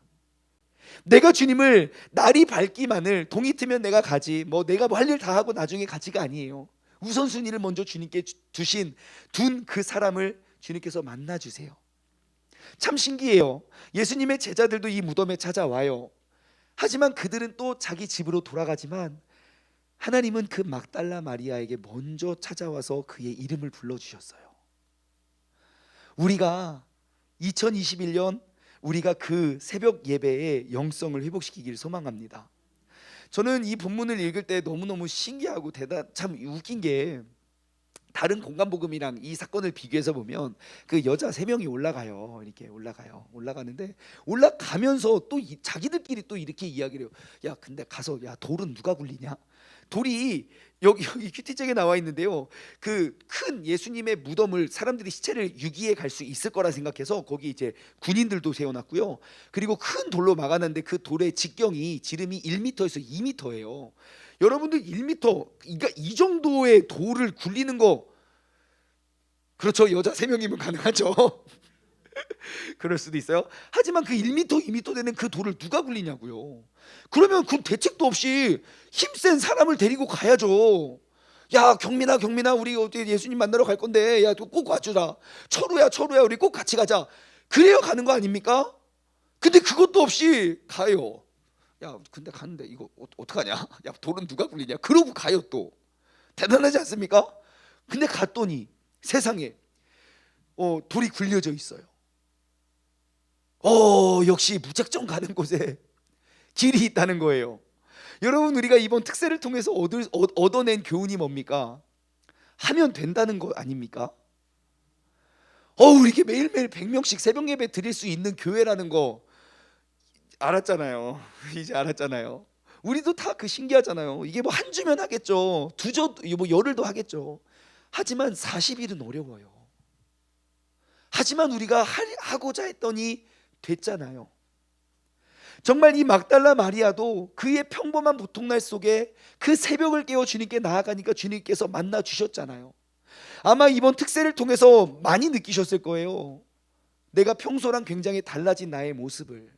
내가 주님을 날이 밝기만을 동이 트면 내가 가지, 내가 할 일 다 하고 나중에 가지가 아니에요. 우선순위를 먼저 주님께 둔 그 사람을 주님께서 만나주세요. 참 신기해요. 예수님의 제자들도 이 무덤에 찾아와요. 하지만 그들은 또 자기 집으로 돌아가지만 하나님은 그 막달라 마리아에게 먼저 찾아와서 그의 이름을 불러주셨어요. 우리가 2021년 우리가 그 새벽 예배의 영성을 회복시키기를 소망합니다. 저는 이 본문을 읽을 때 너무너무 신기하고 참 웃긴 게, 다른 공간복음이랑 이 사건을 비교해서 보면 그 여자 3명이 올라가요. 이렇게 올라가는데 올라가면서 또 자기들끼리 또 이렇게 이야기를 해요. 야, 근데 가서 돌은 누가 굴리냐? 돌이 여기 큐티책에 나와 있는데요. 그 큰 예수님의 무덤을 사람들이 시체를 유기해 갈 수 있을 거라 생각해서 거기 이제 군인들도 세워놨고요. 그리고 큰 돌로 막아놨는데 그 돌의 지름이 1m에서 2m예요. 여러분들 1m, 그러니까 이 정도의 돌을 굴리는 거, 그렇죠, 여자 3명이면 가능하죠. 그럴 수도 있어요. 하지만 그 1m, 2m 되는 그 돌을 누가 굴리냐고요. 그러면 그 대책도 없이 힘센 사람을 데리고 가야죠. 야, 경민아, 우리 어디 예수님 만나러 갈 건데, 야, 꼭 와주라. 철우야, 우리 꼭 같이 가자. 그래야 가는 거 아닙니까? 근데 그것도 없이 가요. 야, 근데 가는데 이거 어떡하냐? 야, 돌은 누가 굴리냐? 그러고 가요. 또 대단하지 않습니까? 근데 갔더니 세상에 돌이 굴려져 있어요. 역시 무작정 가는 곳에 길이 있다는 거예요. 여러분, 우리가 이번 특세를 통해서 얻어낸 교훈이 뭡니까? 하면 된다는 거 아닙니까? 이렇게 매일매일 100명씩 새벽 예배 드릴 수 있는 교회라는 거 알았잖아요. 이제 알았잖아요. 우리도 다 그 신기하잖아요. 이게 한 주면 하겠죠. 열흘도 하겠죠. 하지만 40일은 어려워요. 하지만 우리가 하고자 했더니 됐잖아요. 정말 이 막달라 마리아도 그의 평범한 보통날 속에 그 새벽을 깨워 주님께 나아가니까 주님께서 만나 주셨잖아요. 아마 이번 특세를 통해서 많이 느끼셨을 거예요. 내가 평소랑 굉장히 달라진 나의 모습을.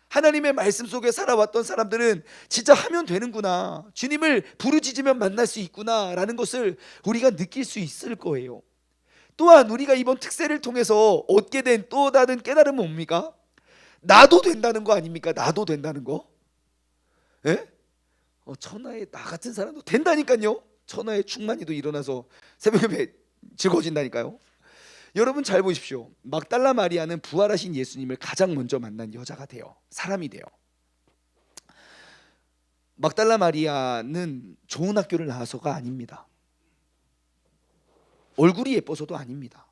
하나님의 말씀 속에 살아왔던 사람들은 진짜 하면 되는구나, 주님을 부르짖으면 만날 수 있구나 라는 것을 우리가 느낄 수 있을 거예요. 또한 우리가 이번 특세를 통해서 얻게 된 또 다른 깨달음은 뭡니까? 나도 된다는 거 아닙니까? 나도 된다는 거. 예? 천하의 나 같은 사람도 된다니까요. 천하의 충만이도 일어나서 새벽 예배 즐거워진다니까요. 여러분, 잘 보십시오. 막달라 마리아는 부활하신 예수님을 가장 먼저 만난 여자가 돼요. 사람이 돼요. 막달라 마리아는 좋은 학교를 나와서가 아닙니다. 얼굴이 예뻐서도 아닙니다.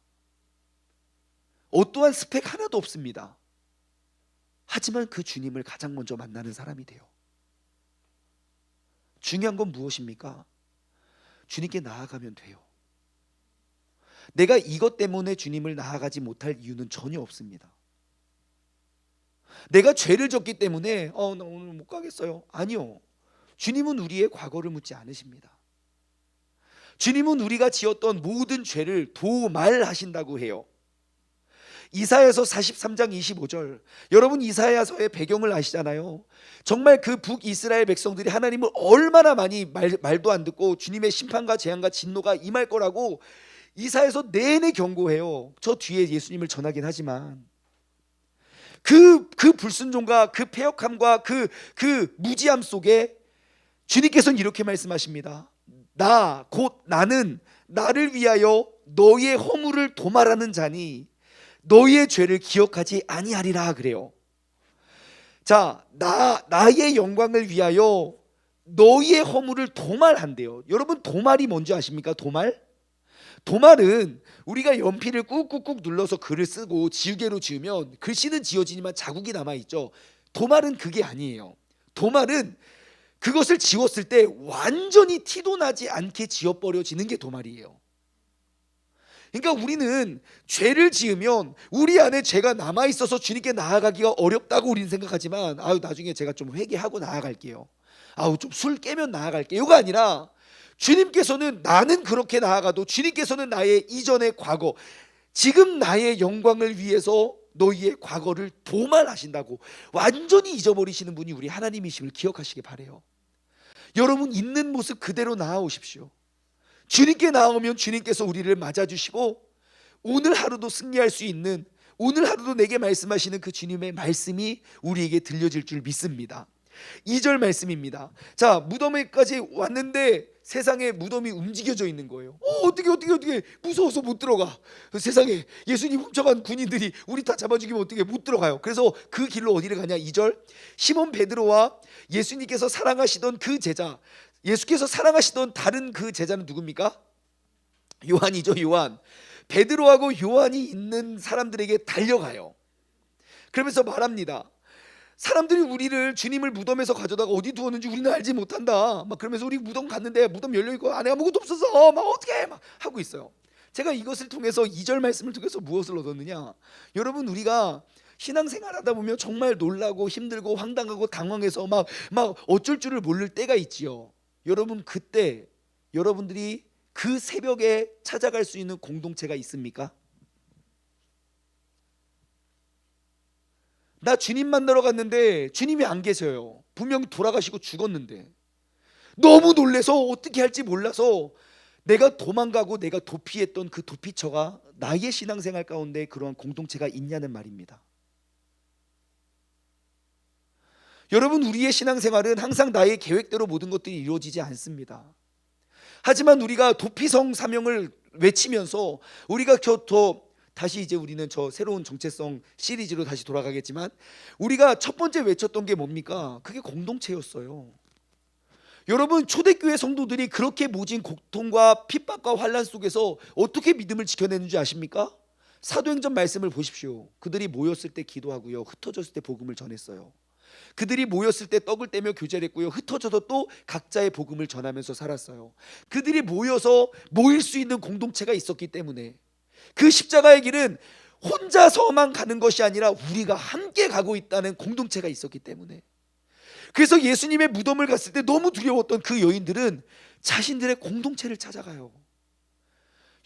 어떠한 스펙 하나도 없습니다. 하지만 그 주님을 가장 먼저 만나는 사람이 돼요. 중요한 건 무엇입니까? 주님께 나아가면 돼요. 내가 이것 때문에 주님을 나아가지 못할 이유는 전혀 없습니다. 내가 죄를 졌기 때문에 나 오늘 못 가겠어요. 아니요. 주님은 우리의 과거를 묻지 않으십니다. 주님은 우리가 지었던 모든 죄를 도말하신다고 해요. 이사야서 43장 25절. 여러분 이사야서의 배경을 아시잖아요. 정말 그 북이스라엘 백성들이 하나님을 얼마나 많이 말도 안 듣고 주님의 심판과 재앙과 진노가 임할 거라고 이사야서 내내 경고해요. 저 뒤에 예수님을 전하긴 하지만 그 불순종과 그 패역함과 그 무지함 속에 주님께서는 이렇게 말씀하십니다. 곧 나는 나를 위하여 너의 허물을 도말하는 자니 너의 죄를 기억하지 아니하리라 그래요. 자, 나의 영광을 위하여 너의 허물을 도말한대요. 여러분 도말이 뭔지 아십니까? 도말은 우리가 연필을 꾹꾹꾹 눌러서 글을 쓰고 지우개로 지우면 글씨는 지워지지만 자국이 남아있죠. 도말은 그게 아니에요. 도말은 그것을 지웠을 때 완전히 티도 나지 않게 지워버려지는 게 도말이에요. 그러니까 우리는 죄를 지으면 우리 안에 죄가 남아있어서 주님께 나아가기가 어렵다고 우리는 생각하지만 나중에 제가 좀 회개하고 나아갈게요. 좀 술 깨면 나아갈게요. 이거 아니라 주님께서는 나는 그렇게 나아가도 주님께서는 나의 이전의 과거, 지금 나의 영광을 위해서 너희의 과거를 도말하신다고 완전히 잊어버리시는 분이 우리 하나님이심을 기억하시기 바라요. 여러분 있는 모습 그대로 나아오십시오. 주님께 나아오면 주님께서 우리를 맞아주시고 오늘 하루도 승리할 수 있는, 오늘 하루도 내게 말씀하시는 그 주님의 말씀이 우리에게 들려질 줄 믿습니다. 2절 말씀입니다. 자, 무덤에까지 왔는데 세상에 무덤이 움직여져 있는 거예요. 어떻게 무서워서 못 들어가. 세상에 예수님 훔쳐간 군인들이 우리 다 잡아죽이면 어떻게 못 들어가요. 그래서 그 길로 어디를 가냐. 2절 시몬 베드로와 예수님께서 사랑하시던 그 제자, 예수께서 사랑하시던 다른 그 제자는 누굽니까? 요한이죠. 요한. 베드로하고 요한이 있는 사람들에게 달려가요. 그러면서 말합니다. 사람들이 우리를 주님을 무덤에서 가져다가 어디 두었는지 우리는 알지 못한다. 막 그러면서 우리 무덤 갔는데 무덤 열려 있고 안에 아무것도 없어서 막 어떻게 막 하고 있어요. 제가 이것을 통해서 2절 말씀을 통해서 무엇을 얻었느냐? 여러분 우리가 신앙생활하다 보면 정말 놀라고 힘들고 황당하고 당황해서 막 어쩔 줄을 모를 때가 있지요. 여러분 그때 여러분들이 그 새벽에 찾아갈 수 있는 공동체가 있습니까? 나 주님 만나러 갔는데 주님이 안 계셔요. 분명히 돌아가시고 죽었는데 너무 놀래서 어떻게 할지 몰라서 내가 도망가고 내가 도피했던 그 도피처가 나의 신앙생활 가운데 그러한 공동체가 있냐는 말입니다. 여러분 우리의 신앙생활은 항상 나의 계획대로 모든 것들이 이루어지지 않습니다. 하지만 우리가 도피성 사명을 외치면서 우리가 다시 이제 우리는 저 새로운 정체성 시리즈로 다시 돌아가겠지만 우리가 첫 번째 외쳤던 게 뭡니까? 그게 공동체였어요. 여러분 초대교회 성도들이 그렇게 모진 고통과 핍박과 환난 속에서 어떻게 믿음을 지켜내는지 아십니까? 사도행전 말씀을 보십시오. 그들이 모였을 때 기도하고요, 흩어졌을 때 복음을 전했어요. 그들이 모였을 때 떡을 떼며 교제를 했고요, 흩어져서 또 각자의 복음을 전하면서 살았어요. 그들이 모여서 모일 수 있는 공동체가 있었기 때문에 그 십자가의 길은 혼자서만 가는 것이 아니라 우리가 함께 가고 있다는 공동체가 있었기 때문에, 그래서 예수님의 무덤을 갔을 때 너무 두려웠던 그 여인들은 자신들의 공동체를 찾아가요.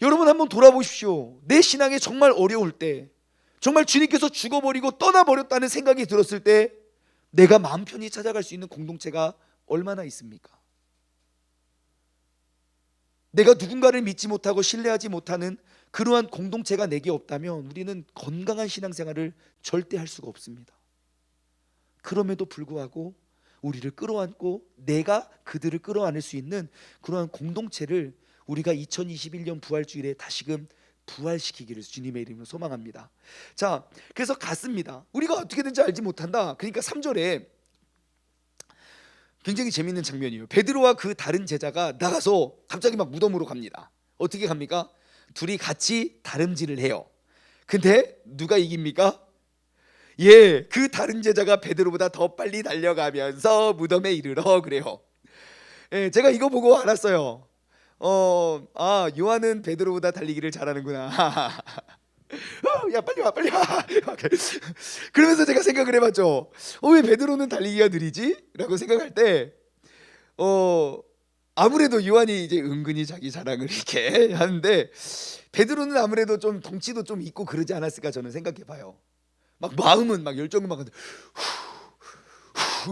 여러분 한번 돌아보십시오. 내 신앙에 정말 어려울 때, 정말 주님께서 죽어버리고 떠나버렸다는 생각이 들었을 때 내가 마음 편히 찾아갈 수 있는 공동체가 얼마나 있습니까? 내가 누군가를 믿지 못하고 신뢰하지 못하는 그러한 공동체가 내게 없다면 우리는 건강한 신앙생활을 절대 할 수가 없습니다. 그럼에도 불구하고 우리를 끌어안고 내가 그들을 끌어안을 수 있는 그러한 공동체를 우리가 2021년 부활주일에 다시금 부활시키기를 주님의 이름으로 소망합니다. 자, 그래서 갔습니다. 우리가 어떻게든지 알지 못한다. 그러니까 3절에 굉장히 재밌는 장면이에요. 베드로와 그 다른 제자가 나가서 갑자기 막 무덤으로 갑니다. 어떻게 갑니까? 둘이 같이 다름질을 해요. 근데 누가 이깁니까? 그 다른 제자가 베드로보다 더 빨리 달려가면서 무덤에 이르러 그래요. 제가 이거 보고 알았어요. 요한은 베드로보다 달리기를 잘하는구나. 야 빨리 와. 그러면서 제가 생각을 해봤죠. 왜 베드로는 달리기가 느리지? 라고 생각할 때 아무래도 요한이 이제 은근히 자기 자랑을 이렇게 하는데 베드로는 아무래도 좀 덩치도 좀 있고 그러지 않았을까 저는 생각해 봐요. 막 마음은 막 열정은 막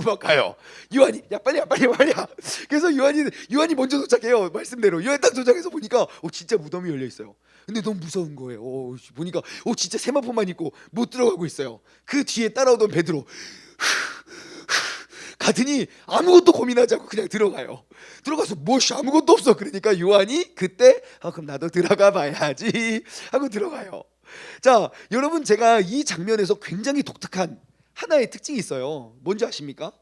막 가요. 요한이 야 빨리야 빨리야 빨리야. 그래서 요한이 먼저 도착해요. 말씀대로 요한 딱 도착해서 보니까 진짜 무덤이 열려 있어요. 근데 너무 무서운 거예요. 보니까 진짜 세마포만 있고 못 들어가고 있어요. 그 뒤에 따라오던 베드로 가더니 아무것도 고민하지 않고 그냥 들어가요. 들어가서 뭐시 아무것도 없어. 그러니까 요한이 그때 그럼 나도 들어가 봐야지 하고 들어가요. 자, 여러분 제가 이 장면에서 굉장히 독특한 하나의 특징이 있어요. 뭔지 아십니까?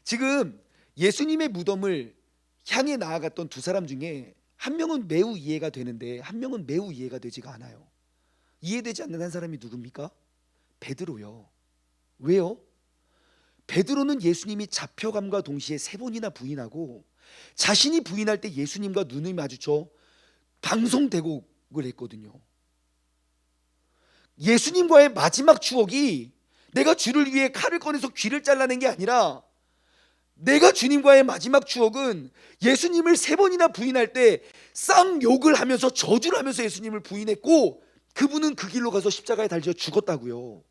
지금 예수님의 무덤을 향해 나아갔던 두 사람 중에 한 명은 매우 이해가 되는데 한 명은 매우 이해가 되지가 않아요. 이해되지 않는 한 사람이 누굽니까? 베드로요. 왜요? 베드로는 예수님이 잡혀감과 동시에 세 번이나 부인하고 자신이 부인할 때 예수님과 눈을 마주쳐 방송대곡을 했거든요. 예수님과의 마지막 추억이 내가 주를 위해 칼을 꺼내서 귀를 잘라낸 게 아니라 내가 주님과의 마지막 추억은 예수님을 세 번이나 부인할 때 쌍욕을 하면서 저주를 하면서 예수님을 부인했고 그분은 그 길로 가서 십자가에 달려 죽었다고요.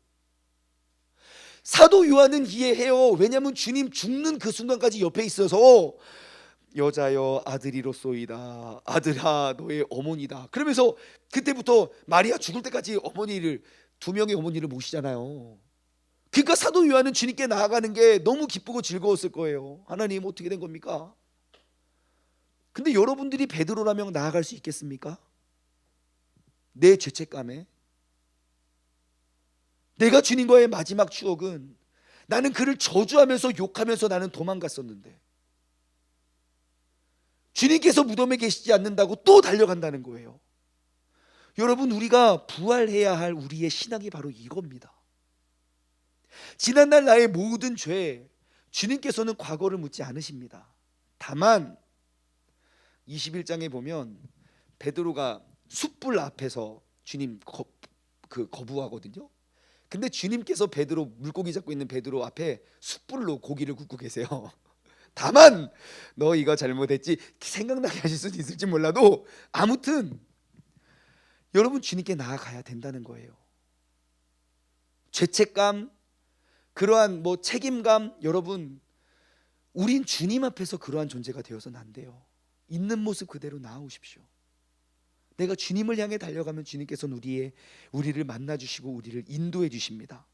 사도 요한은 이해해요. 왜냐하면 주님 죽는 그 순간까지 옆에 있어서 여자여 아들이로소이다. 아들아 너의 어머니다. 그러면서 그때부터 마리아 죽을 때까지 어머니를 두 명의 어머니를 모시잖아요. 그러니까 사도 요한은 주님께 나아가는 게 너무 기쁘고 즐거웠을 거예요. 하나님 어떻게 된 겁니까? 근데 여러분들이 베드로라면 나아갈 수 있겠습니까? 내 죄책감에 내가 주님과의 마지막 추억은 나는 그를 저주하면서 욕하면서 나는 도망갔었는데 주님께서 무덤에 계시지 않는다고 또 달려간다는 거예요. 여러분 우리가 부활해야 할 우리의 신앙이 바로 이겁니다. 지난날 나의 모든 죄 주님께서는 과거를 묻지 않으십니다. 다만 21장에 보면 베드로가 숯불 앞에서 주님 거부하거든요. 근데 주님께서 베드로 물고기 잡고 있는 베드로 앞에 숯불로 고기를 굽고 계세요. 다만 너 이거 잘못했지 생각나게 하실 수도 있을지 몰라도 아무튼 여러분 주님께 나아가야 된다는 거예요. 죄책감 그러한 책임감 여러분 우린 주님 앞에서 그러한 존재가 되어서는 안 돼요. 있는 모습 그대로 나아오십시오. 내가 주님을 향해 달려가면 주님께서는 우리를 만나주시고 우리를 인도해 주십니다.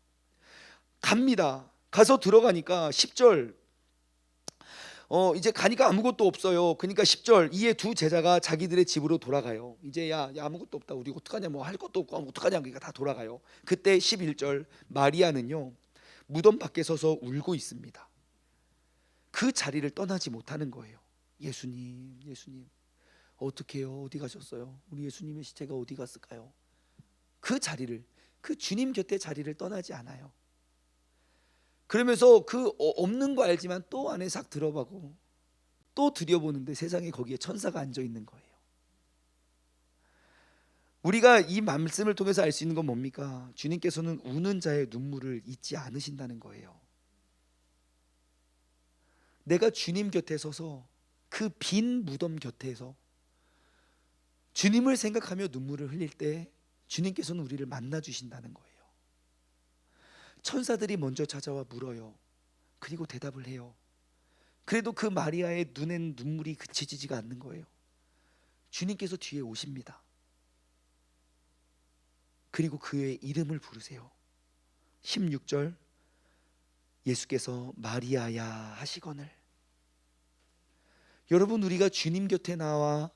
갑니다. 가서 들어가니까 10절 이제 가니까 아무것도 없어요. 그러니까 10절 이에 두 제자가 자기들의 집으로 돌아가요. 이제 야 아무것도 없다. 우리 어떡하냐 할 것도 없고 어떡하냐 그러니까 다 돌아가요. 그때 11절 마리아는요 무덤 밖에 서서 울고 있습니다. 그 자리를 떠나지 못하는 거예요. 예수님 어떻게 해요? 어디 가셨어요? 우리 예수님의 시체가 어디 갔을까요? 그 자리를 그 주님 곁에 자리를 떠나지 않아요. 그러면서 그 없는 거 알지만 또 안에 싹 들어가고 또 들여보는데 세상에 거기에 천사가 앉아 있는 거예요. 우리가 이 말씀을 통해서 알 수 있는 건 뭡니까? 주님께서는 우는 자의 눈물을 잊지 않으신다는 거예요. 내가 주님 곁에 서서 그 빈 무덤 곁에서 주님을 생각하며 눈물을 흘릴 때 주님께서는 우리를 만나 주신다는 거예요. 천사들이 먼저 찾아와 물어요. 그리고 대답을 해요. 그래도 그 마리아의 눈엔 눈물이 그치지가 않는 거예요. 주님께서 뒤에 오십니다. 그리고 그의 이름을 부르세요. 16절 예수께서 마리아야 하시거늘. 여러분 우리가 주님 곁에 나와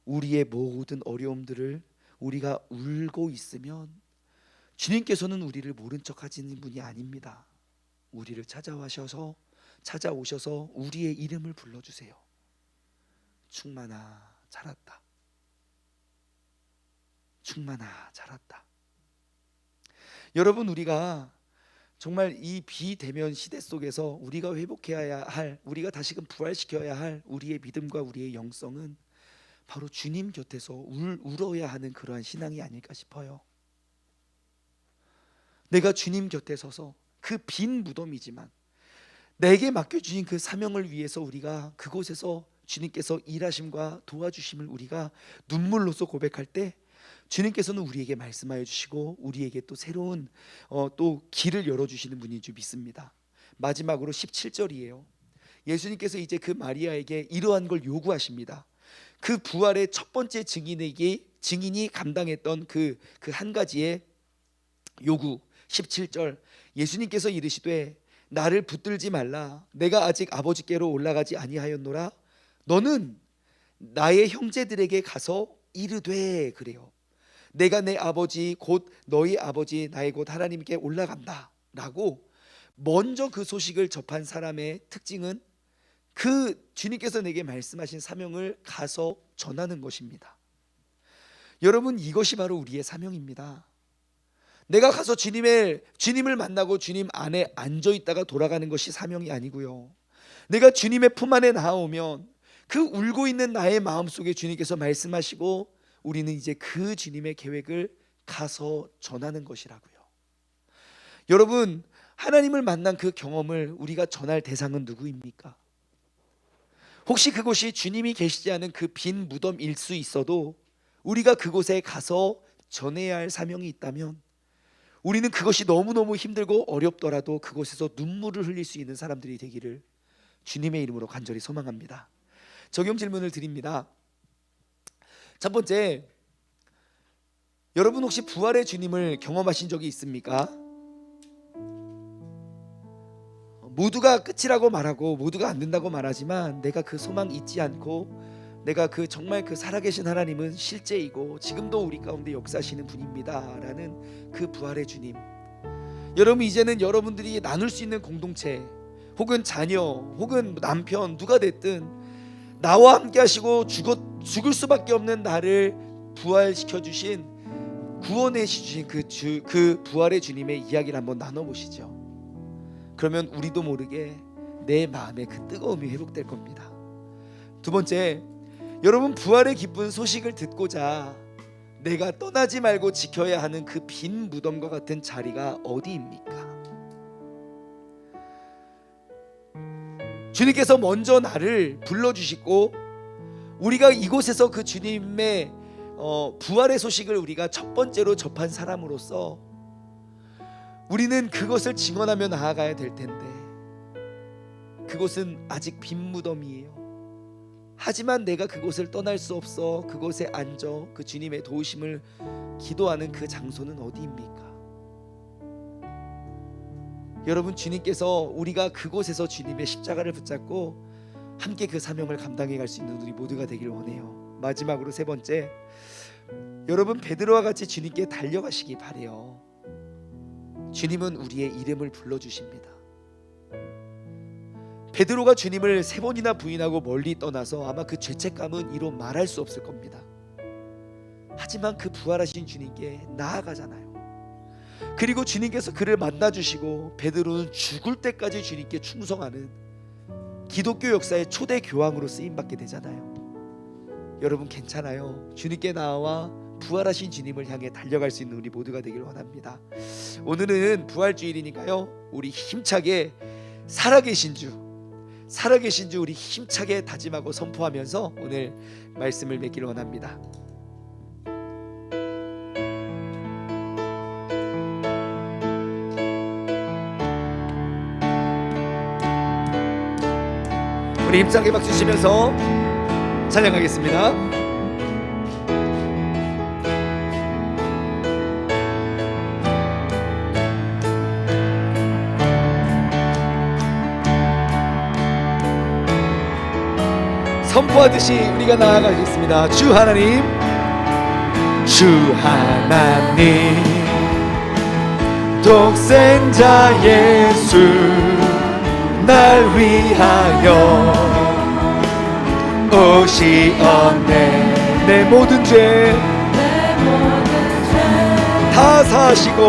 우리의 모든 어려움들을 우리가 울고 있으면 주님께서는 우리를 모른 척 하시는 분이 아닙니다. 우리를 찾아오셔서 우리의 이름을 불러주세요. 충만아 자랐다. 충만아 자랐다. 여러분 우리가 정말 이 비대면 시대 속에서 우리가 회복해야 할 우리가 다시금 부활시켜야 할 우리의 믿음과 우리의 영성은 바로 주님 곁에서 울어야 하는 그러한 신앙이 아닐까 싶어요. 내가 주님 곁에 서서 그 빈 무덤이지만 내게 맡겨주신 그 사명을 위해서 우리가 그곳에서 주님께서 일하심과 도와주심을 우리가 눈물로써 고백할 때 주님께서는 우리에게 말씀하여 주시고 우리에게 또 새로운 또 길을 열어주시는 분인 줄 믿습니다. 마지막으로 17절이에요. 예수님께서 이제 그 마리아에게 이러한 걸 요구하십니다. 그 부활의 첫 번째 증인이 감당했던 그 한 가지의 요구. 17절, 예수님께서 이르시되 나를 붙들지 말라. 내가 아직 아버지께로 올라가지 아니하였노라. 너는 나의 형제들에게 가서 이르되, 그래요. 내가 내 아버지 곧 너희 아버지 나의 곧 하나님께 올라간다 라고 먼저 그 소식을 접한 사람의 특징은 그 주님께서 내게 말씀하신 사명을 가서 전하는 것입니다. 여러분, 이것이 바로 우리의 사명입니다. 내가 가서 주님을 만나고 주님 안에 앉아 있다가 돌아가는 것이 사명이 아니고요. 내가 주님의 품 안에 나오면 그 울고 있는 나의 마음속에 주님께서 말씀하시고 우리는 이제 그 주님의 계획을 가서 전하는 것이라고요. 여러분, 하나님을 만난 그 경험을 우리가 전할 대상은 누구입니까? 혹시 그곳이 주님이 계시지 않은 그 빈 무덤일 수 있어도 우리가 그곳에 가서 전해야 할 사명이 있다면 우리는 그것이 너무너무 힘들고 어렵더라도 그곳에서 눈물을 흘릴 수 있는 사람들이 되기를 주님의 이름으로 간절히 소망합니다. 적용 질문을 드립니다. 첫 번째, 여러분 혹시 부활의 주님을 경험하신 적이 있습니까? 모두가 끝이라고 말하고 모두가 안 된다고 말하지만 내가 그 소망 잊지 않고 내가 정말 그 살아계신 하나님은 실제이고 지금도 우리 가운데 역사하시는 분입니다 라는 그 부활의 주님, 여러분 이제는 여러분들이 나눌 수 있는 공동체 혹은 자녀 혹은 남편 누가 됐든 나와 함께 하시고 죽을 수밖에 없는 나를 부활시켜 주신 구원해 주신 그 부활의 주님의 이야기를 한번 나눠보시죠. 그러면 우리도 모르게 내 마음에 그 뜨거움이 회복될 겁니다. 두 번째, 여러분 부활의 기쁜 소식을 듣고자 내가 떠나지 말고 지켜야 하는 그 빈 무덤과 같은 자리가 어디입니까? 주님께서 먼저 나를 불러주시고 우리가 이곳에서 그 주님의 부활의 소식을 우리가 첫 번째로 접한 사람으로서 우리는 그것을 증언하며 나아가야 될 텐데 그곳은 아직 빈 무덤이에요. 하지만 내가 그곳을 떠날 수 없어 그곳에 앉아 그 주님의 도우심을 기도하는 그 장소는 어디입니까? 여러분, 주님께서 우리가 그곳에서 주님의 십자가를 붙잡고 함께 그 사명을 감당해 갈 수 있는 우리 모두가 되길 원해요. 마지막으로 세 번째, 여러분 베드로와 같이 주님께 달려가시기 바래요. 주님은 우리의 이름을 불러주십니다. 베드로가 주님을 3번이나 부인하고 멀리 떠나서 아마 그 죄책감은 이로 말할 수 없을 겁니다. 하지만 그 부활하신 주님께 나아가잖아요. 그리고 주님께서 그를 만나주시고 베드로는 죽을 때까지 주님께 충성하는 기독교 역사의 초대 교황으로 쓰임받게 되잖아요. 여러분 괜찮아요. 주님께 나와 부활하신 주님을 향해 달려갈 수 있는 우리 모두가 되길 원합니다. 오늘은 부활주일이니까요, 우리 힘차게 살아계신 주 우리 힘차게 다짐하고 선포하면서 오늘 말씀을 맺기를 원합니다. 우리 힘차게 박수 치면서 찬양하겠습니다. 선포하듯이 우리가 나아가겠습니다. 주 하나님, 독생자 예수 날 위하여 오시었네. 내 모든 죄 다 사하시고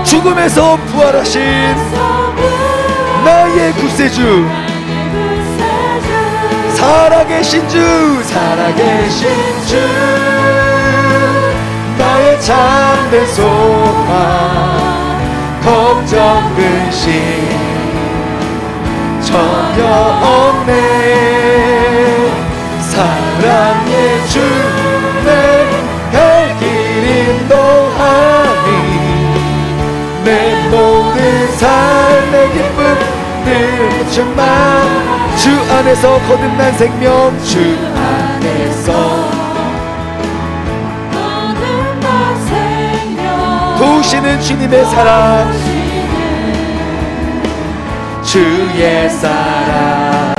죽음에서 부활하신 나의 구세주, 살아계신 주 나의 참된 소망, 걱정 근심 전혀 없네. 사랑의 주 내 갈 길 인도하니 내 모든 삶의 기쁨 늘 충만. 주 안에서 거듭난 생명, 주 안에서 도우시는 주님의 사랑, 주의 사랑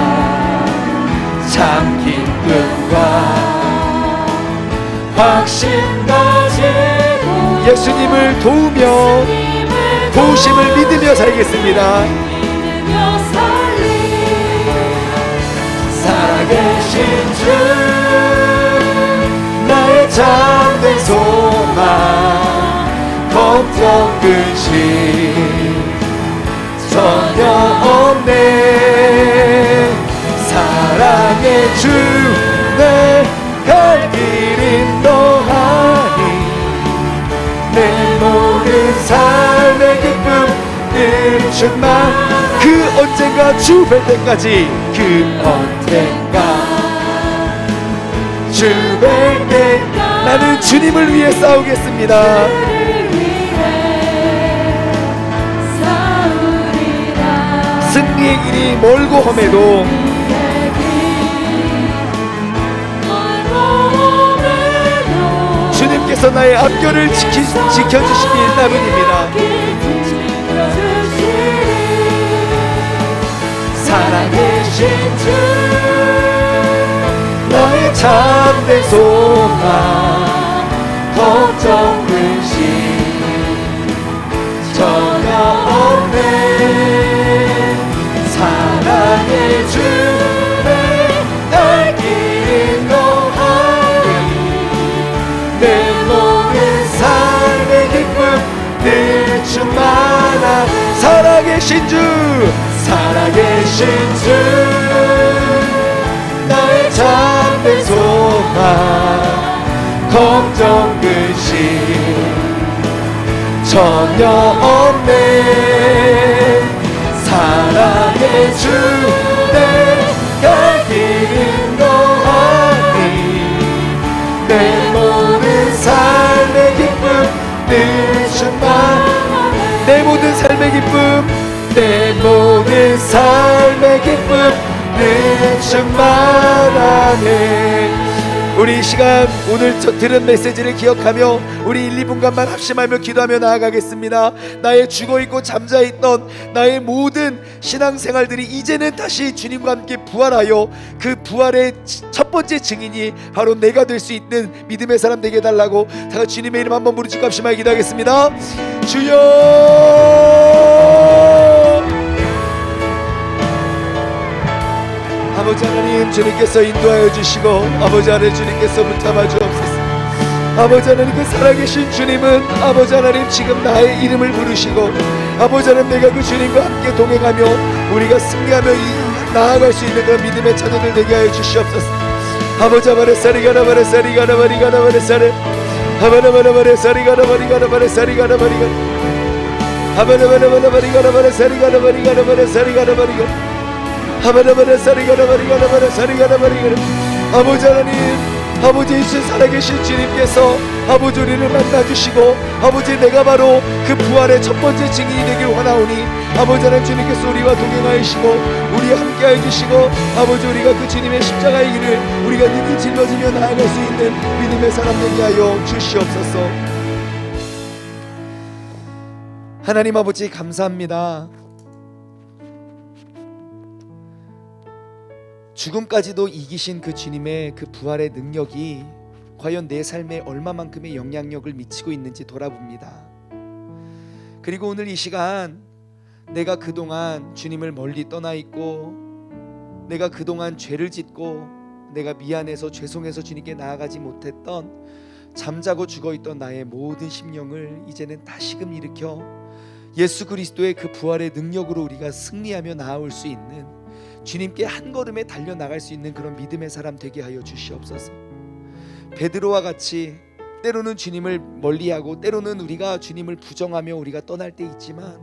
참 기쁨과 확신 가지고 예수님을 도우며 도우심을 믿으며 살겠습니다. 살아계신 주 나의 참된 소망, 걱정 근심 전혀 없네. 사랑의 주 내 갈 길 인도하니 내 모든 삶의 기쁨 늘 충만. 그 언젠가 주 뵐 때까지, 그 언젠가 주 뵐 때 나는 주님을 위해 싸우겠습니다. 승리의 길이 멀고 험해도 주님께서 나의 앞결을 지켜주시기 나름입니다. 살아계신 주 나의 참된 소망, 걱정 근심 전혀 없네. 사랑의 주 내 길 인도하니 내 모든 삶의 기쁨 늘 충만한. 살아계신 주, 살아계신 주 나의 참된 소망, 걱정 근심 전혀 없네. 사랑의 주 내 갈 길 인도하니 내 모든 삶의 기쁨 늘 충만. 내 모든 삶의 기쁨, 내 모든 삶의 기쁨 늘 충만하네. 우리 이 시간 오늘 들은 메시지를 기억하며 우리 1, 2분간만 합심하며 기도하며 나아가겠습니다. 나의 죽어있고 잠자있던 나의 모든 신앙생활들이 이제는 다시 주님과 함께 부활하여 그 부활의 첫 번째 증인이 바로 내가 될 수 있는 믿음의 사람 되게 해달라고 다 같이 주님의 이름 한번 부르짖고 합심하게 기도하겠습니다. 주여, 아버지 하나님, 주님께서 인도하여 주시고 아버지 하나님 주님께서 붙잡아 주옵소서. 아버지 하나님, 그 살아계신 주님은 아버지 하나님 지금 나의 이름을 부르시고 아버지 하나님 내가 그 주님과 함께 동행하며 우리가 승리하며 나아갈 수 있는 그런 믿음의 자녀들 되게 하여 주시옵소서. 아버지 아바레사리가라바레사리가라바리가라바레사리 아바라바라바레사리가라바리가라바레사리가라바리가 아바라바라바라바리가라바레사리가라바리가라바레사리가라바리가 아버지 하나님, 아버지 예수 살아계신 주님께서 아버지 우리를 만나주시고 아버지 내가 바로 그 부활의 첫 번째 증인이 되길 원하오니 아버지 하나님 주님께서 우리와 동행하시고 우리와 함께해 주시고 아버지 우리가 그 주님의 십자가의 길을 우리가 능히 짊어지며 나아갈 수 있는 믿음의 사람 되게 하여 주시옵소서. 하나님 아버지 감사합니다. 죽음까지도 이기신 그 주님의 그 부활의 능력이 과연 내 삶에 얼마만큼의 영향력을 미치고 있는지 돌아봅니다. 그리고 오늘 이 시간 내가 그동안 주님을 멀리 떠나 있고 내가 그동안 죄를 짓고 내가 미안해서 죄송해서 주님께 나아가지 못했던 잠자고 죽어있던 나의 모든 심령을 이제는 다시금 일으켜 예수 그리스도의 그 부활의 능력으로 우리가 승리하며 나아올 수 있는 주님께 한 걸음에 달려나갈 수 있는 그런 믿음의 사람 되게 하여 주시옵소서. 베드로와 같이 때로는 주님을 멀리하고 때로는 우리가 주님을 부정하며 우리가 떠날 때 있지만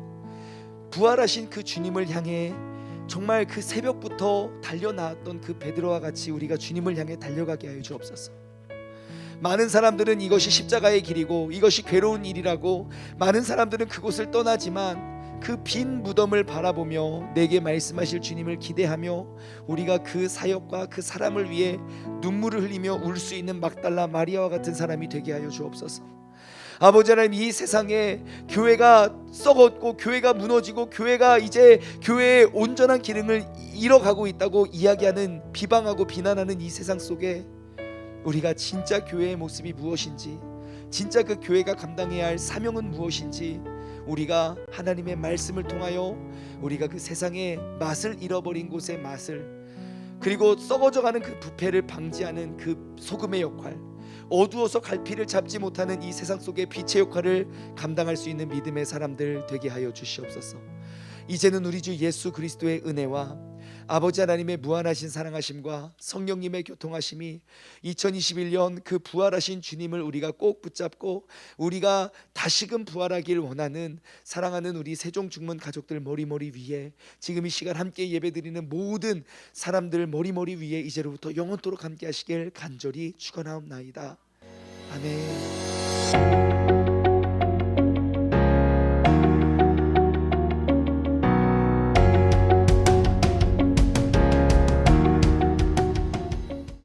부활하신 그 주님을 향해 정말 그 새벽부터 달려나왔던 그 베드로와 같이 우리가 주님을 향해 달려가게 하여 주옵소서. 많은 사람들은 이것이 십자가의 길이고 이것이 괴로운 일이라고 많은 사람들은 그곳을 떠나지만 그 빈 무덤을 바라보며 내게 말씀하실 주님을 기대하며 우리가 그 사역과 그 사람을 위해 눈물을 흘리며 울 수 있는 막달라 마리아와 같은 사람이 되게 하여 주옵소서. 아버지 하나님, 이 세상에 교회가 썩었고 교회가 무너지고 교회가 이제 교회의 온전한 기능을 잃어가고 있다고 이야기하는, 비방하고 비난하는 이 세상 속에 우리가 진짜 교회의 모습이 무엇인지, 진짜 그 교회가 감당해야 할 사명은 무엇인지 우리가 하나님의 말씀을 통하여 우리가 그 세상의 맛을 잃어버린 곳의 맛을, 그리고 썩어져가는 그 부패를 방지하는 그 소금의 역할, 어두워서 갈피를 잡지 못하는 이 세상 속의 빛의 역할을 감당할 수 있는 믿음의 사람들 되게 하여 주시옵소서. 이제는 우리 주 예수 그리스도의 은혜와 아버지 하나님의 무한하신 사랑하심과 성령님의 교통하심이 2021년 그 부활하신 주님을 우리가 꼭 붙잡고 우리가 다시금 부활하길 원하는 사랑하는 우리 세종중문 가족들 머리머리 위에, 지금 이 시간 함께 예배드리는 모든 사람들 머리머리 위에 이제로부터 영원토록 함께 하시길 간절히 축원하옵나이다. 아멘.